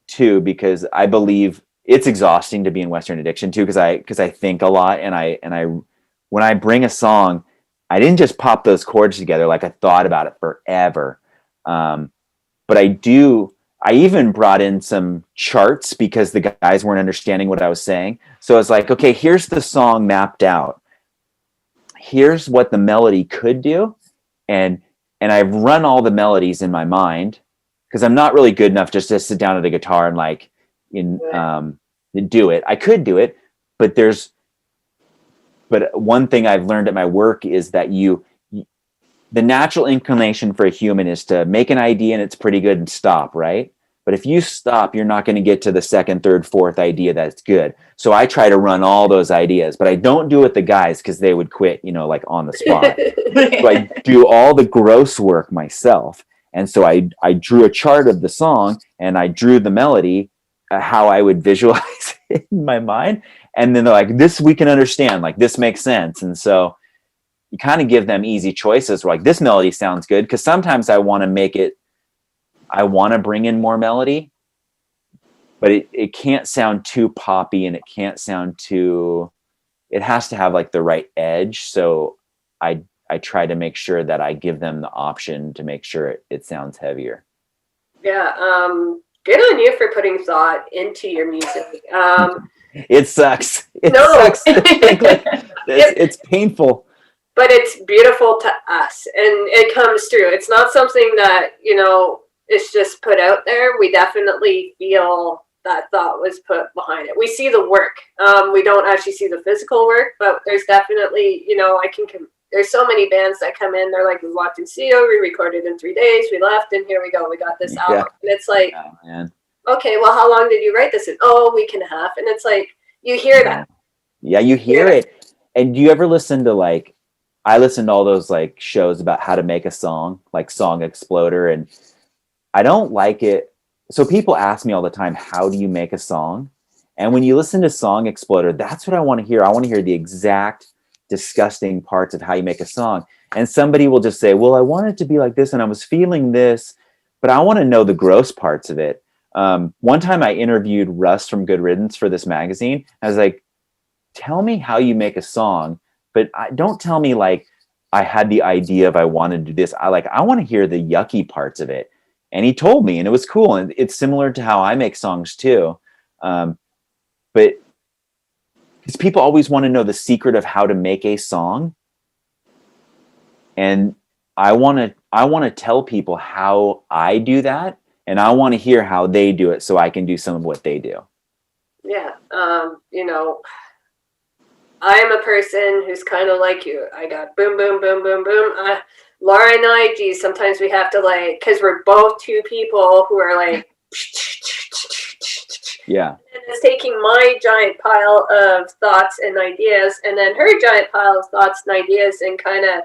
too, because I believe it's exhausting to be in Western Addiction too, because I think a lot, and I when I bring a song, I didn't just pop those chords together. Like I thought about it forever. But I even brought in some charts because the guys weren't understanding what I was saying. So it's like, okay, here's the song mapped out. Here's what the melody could do. And I've run all the melodies in my mind, because I'm not really good enough just to sit down at a guitar and like do it. I could do it, but one thing I've learned at my work is that the natural inclination for a human is to make an idea and it's pretty good and stop, right? But if you stop, you're not going to get to the second, third, fourth idea that's good. So I try to run all those ideas, but I don't do it with the guys because they would quit, like on the spot. So I do all the gross work myself. And so I drew a chart of the song, and I drew the melody, how I would visualize it in my mind. And then they're like, this we can understand, like this makes sense. And so you kind of give them easy choices. We're like, this melody sounds good. Because sometimes I want to bring in more melody, but it can't sound too poppy, and it can't sound it has to have like the right edge. So I try to make sure that I give them the option to make sure it sounds heavier. Yeah. Good on you for putting thought into your music. It sucks. Sucks. It's painful. But it's beautiful to us, and it comes through. It's not something that, it's just put out there. We definitely feel that thought was put behind it. We see the work. We don't actually see the physical work, but there's definitely, there's so many bands that come in. They're like, we walked in studio, we recorded in 3 days, we left, and here we go. We got this album. And it's like, okay, well, how long did you write this in? Oh, a week and a half. And it's like, you hear that. Yeah, you hear it. And do you ever listen to I listen to all those shows about how to make a song, like Song Exploder, and I don't like it. So people ask me all the time, how do you make a song? And when you listen to Song Exploder, that's what I want to hear. I want to hear the exact disgusting parts of how you make a song. And somebody will just say, well, I want it to be like this, and I was feeling this, but I want to know the gross parts of it. One time I interviewed Russ from Good Riddance for this magazine. I was like, tell me how you make a song, but don't tell me I had the idea of I wanted to do this. I want to hear the yucky parts of it. And he told me, and it was cool. And it's similar to how I make songs too. But because people always want to know the secret of how to make a song. And I want to tell people how I do that. And I want to hear how they do it so I can do some of what they do. Yeah. I'm a person who's kind of like you. I got boom, boom, boom, boom, boom. Laura and I, geez, sometimes we have to because we're both two people who are yeah. And it's taking my giant pile of thoughts and ideas, and then her giant pile of thoughts and ideas, and kind of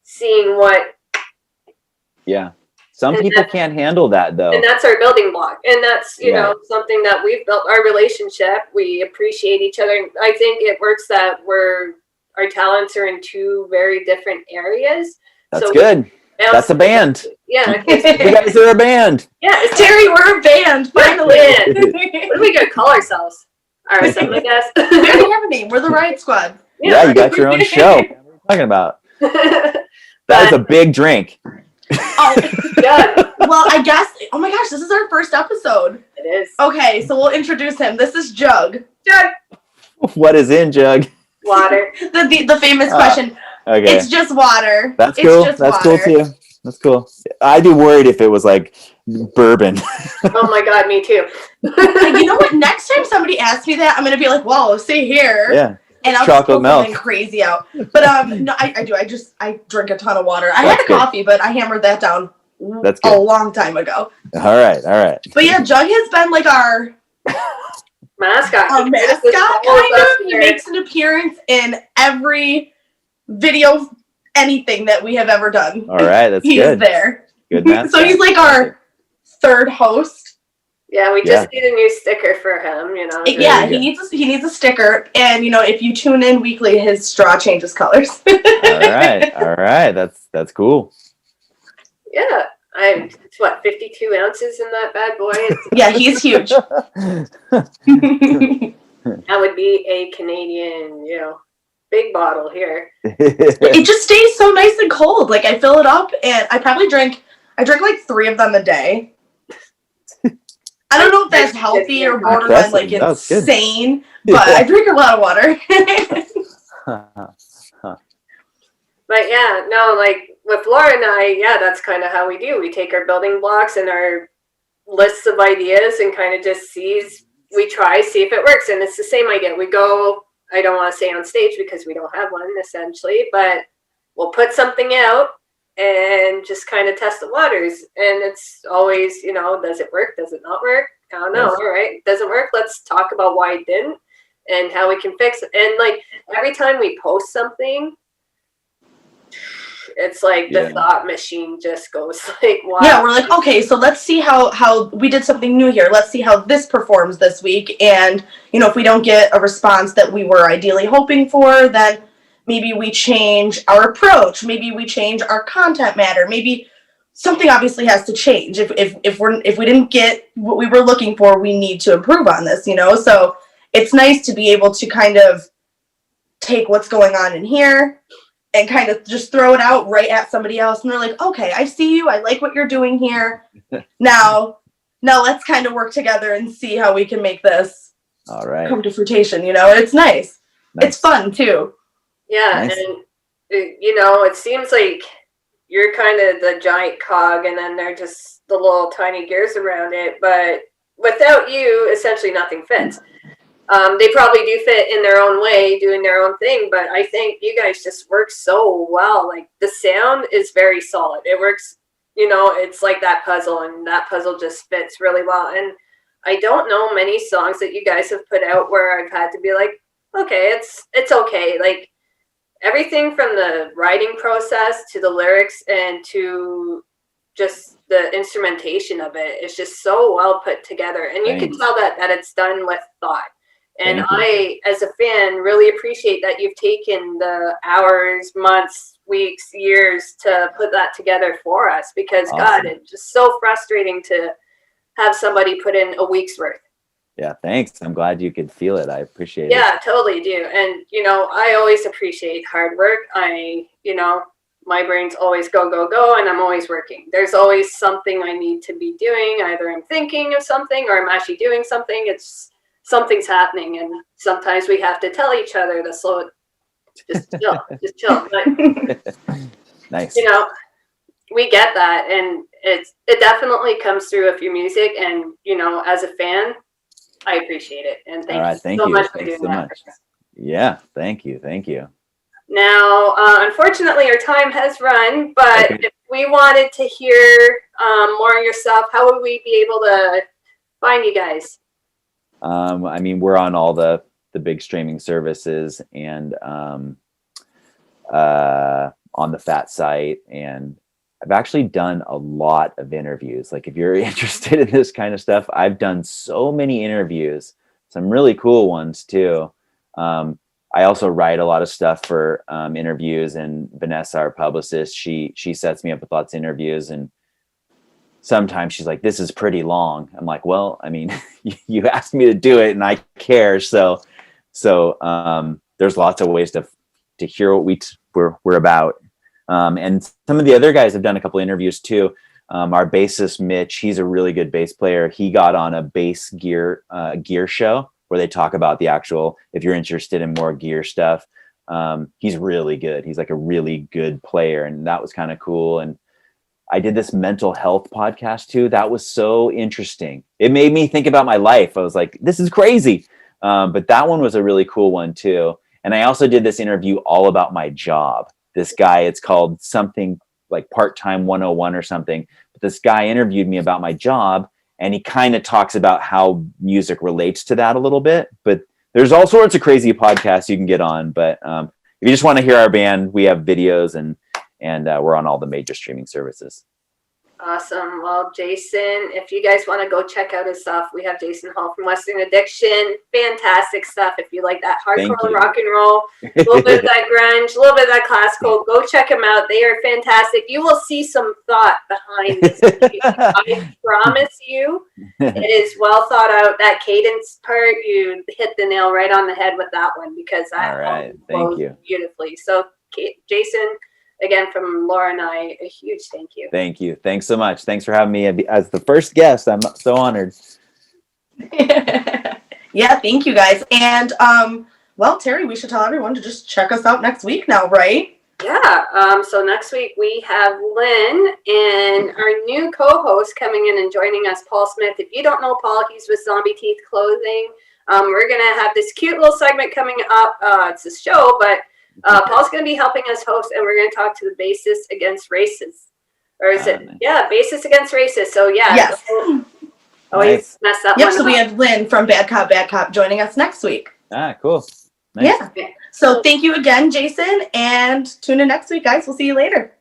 seeing what. Yeah. Some people can't handle that though. And that's our building block. And that's, know, something that we've built our relationship. We appreciate each other. I think it works that our talents are in 2 very different areas. That's so good. That's a band. Yeah. You guys are a band. Yeah. Terry, we're a band. Finally. What are we going to call ourselves? Ourselves, I guess. We already have a name. We're the Riot Squad. Yeah, you got your own show. What are you talking about? That is a big drink. Oh, yeah, well, I guess. Oh my gosh, this is our first episode. it is. Okay, so we'll introduce him. This is Jug. Jug. What is in Jug? Water. The famous question. Okay. It's just water. That's It's cool. just That's water. cool too. That's cool. I'd be worried if it was like bourbon. Oh my god, me too. You know what? Next time somebody asks me that, I'm gonna be like, "Whoa, see here." Yeah. And I'll Chocolate just pull milk. something crazy out. But no, I do. I drink a ton of water. I had That's a good. coffee, but I hammered that down That's a good. long time ago. All right. But yeah, Jug has been like our Mascot. our mascot kind of. He makes an appearance in every video, anything that we have ever done. All right, that's He good. is there. Good mascot. So he's like our third host. Yeah, we just need a new sticker for him, you know. Yeah, you he needs a sticker, and you know, if you tune in weekly, his straw changes colors. All right. That's cool. Yeah, it's what, 52 ounces in that bad boy? Yeah, he's huge. That would be a Canadian, big bottle here. It just stays so nice and cold. Like I fill it up, and I drink like 3 of them a day. I don't know if that's healthy or borderline like insane, but I drink a lot of water. But yeah, no, like with Laura and I, yeah, that's kind of how we do. We take our building blocks and our lists of ideas and kind of just see if it works. And it's the same idea. We go, I don't want to say on stage because we don't have one essentially, but we'll put something out and just kind of test the waters. And it's always, does it work? Does it not work? I don't know. Yes. All right. It doesn't work. Let's talk about why it didn't and how we can fix it. And like every time we post something, it's like the thought machine just goes like, wow. Yeah, we're like, okay, so let's see how we did something new here. Let's see how this performs this week. And, if we don't get a response that we were ideally hoping for, then maybe we change our approach. Maybe we change our content matter. Maybe something obviously has to change. If we didn't get what we were looking for, we need to improve on this, So it's nice to be able to kind of take what's going on in here and kind of just throw it out right at somebody else. And they're like, okay, I see you. I like what you're doing here. Now let's kind of work together and see how we can make this come to fruition. It's nice. It's fun too. Yeah. Nice. And it seems like you're kind of the giant cog and then they're just the little tiny gears around it. But without you, essentially nothing fits. They probably do fit in their own way, doing their own thing, but I think you guys just work so well. Like the sound is very solid. It works, it's like that puzzle, and that puzzle just fits really well. And I don't know many songs that you guys have put out where I've had to be like, okay, it's okay. Like everything from the writing process to the lyrics and to just the instrumentation of it is just so well put together. And you can tell that it's done with thought. And I, as a fan, really appreciate that you've taken the hours, months, weeks, years to put that together for us because, awesome. God, it's just so frustrating to have somebody put in a week's worth. Yeah, thanks. I'm glad you could feel it. I appreciate it. Yeah, totally do. And, I always appreciate hard work. My brain's always go, go, go, and I'm always working. There's always something I need to be doing. Either I'm thinking of something or I'm actually doing something. Something's happening, and sometimes we have to tell each other to slow it. Just chill. But, nice. We get that, and it definitely comes through with your music, and as a fan, I appreciate it, and thank you so much for doing that. Yeah, thank you. Now, unfortunately, our time has run, but if we wanted to hear more of yourself, how would we be able to find you guys? We're on all the big streaming services and on the FAT site, and I've actually done a lot of interviews. Like if you're interested in this kind of stuff, I've done so many interviews, some really cool ones too. I also write a lot of stuff for interviews, and Vanessa, our publicist, she sets me up with lots of interviews, and sometimes she's like, this is pretty long. I'm like, well, you asked me to do it and I care. So there's lots of ways to hear what we're about. And some of the other guys have done a couple interviews too. Our bassist Mitch, he's a really good bass player. He got on a bass gear show where they talk about the actual, if you're interested in more gear stuff. He's really good. He's like a really good player, and that was kind of cool. And I did this mental health podcast too. That was so interesting. It made me think about my life. I was like, this is crazy. But that one was a really cool one too. And I also did this interview all about my job. This guy, it's called something like Part-Time 101 or something. But this guy interviewed me about my job, and he kind of talks about how music relates to that a little bit. But there's all sorts of crazy podcasts you can get on. But if you just want to hear our band, we have videos, and we're on all the major streaming services. Awesome. Well, Jason, if you guys want to go check out his stuff, we have Jason Hall from Western Addiction. Fantastic stuff. If you like that hardcore rock and roll, a little bit of that grunge, a little bit of that classical, go check them out. They are fantastic. You will see some thought behind this. I promise you, it is well thought out. That cadence part, you hit the nail right on the head with that one, because that all right. Thank you. Beautifully. So, Jason, again, from Laura and I, a huge thank you. Thank you. Thanks so much. Thanks for having me as the first guest. I'm so honored. Yeah, thank you guys. And well, Terry, we should tell everyone to just check us out next week now, right? Yeah. So next week we have Lynn and our new co-host coming in and joining us, Paul Smith. If you don't know Paul, he's with Zombieteeth Clothing. We're gonna have this cute little segment coming up. It's a show, but Paul's going to be helping us host, and we're going to talk to the Bassists Against Racists. Or is it? Nice. Yeah, Bassists Against Racists. So, yeah. Yes. Always mess that one up. So we have Lynn from Bad Cop joining us next week. Ah, cool. Nice. Yeah. So thank you again, Jason, and tune in next week, guys. We'll see you later.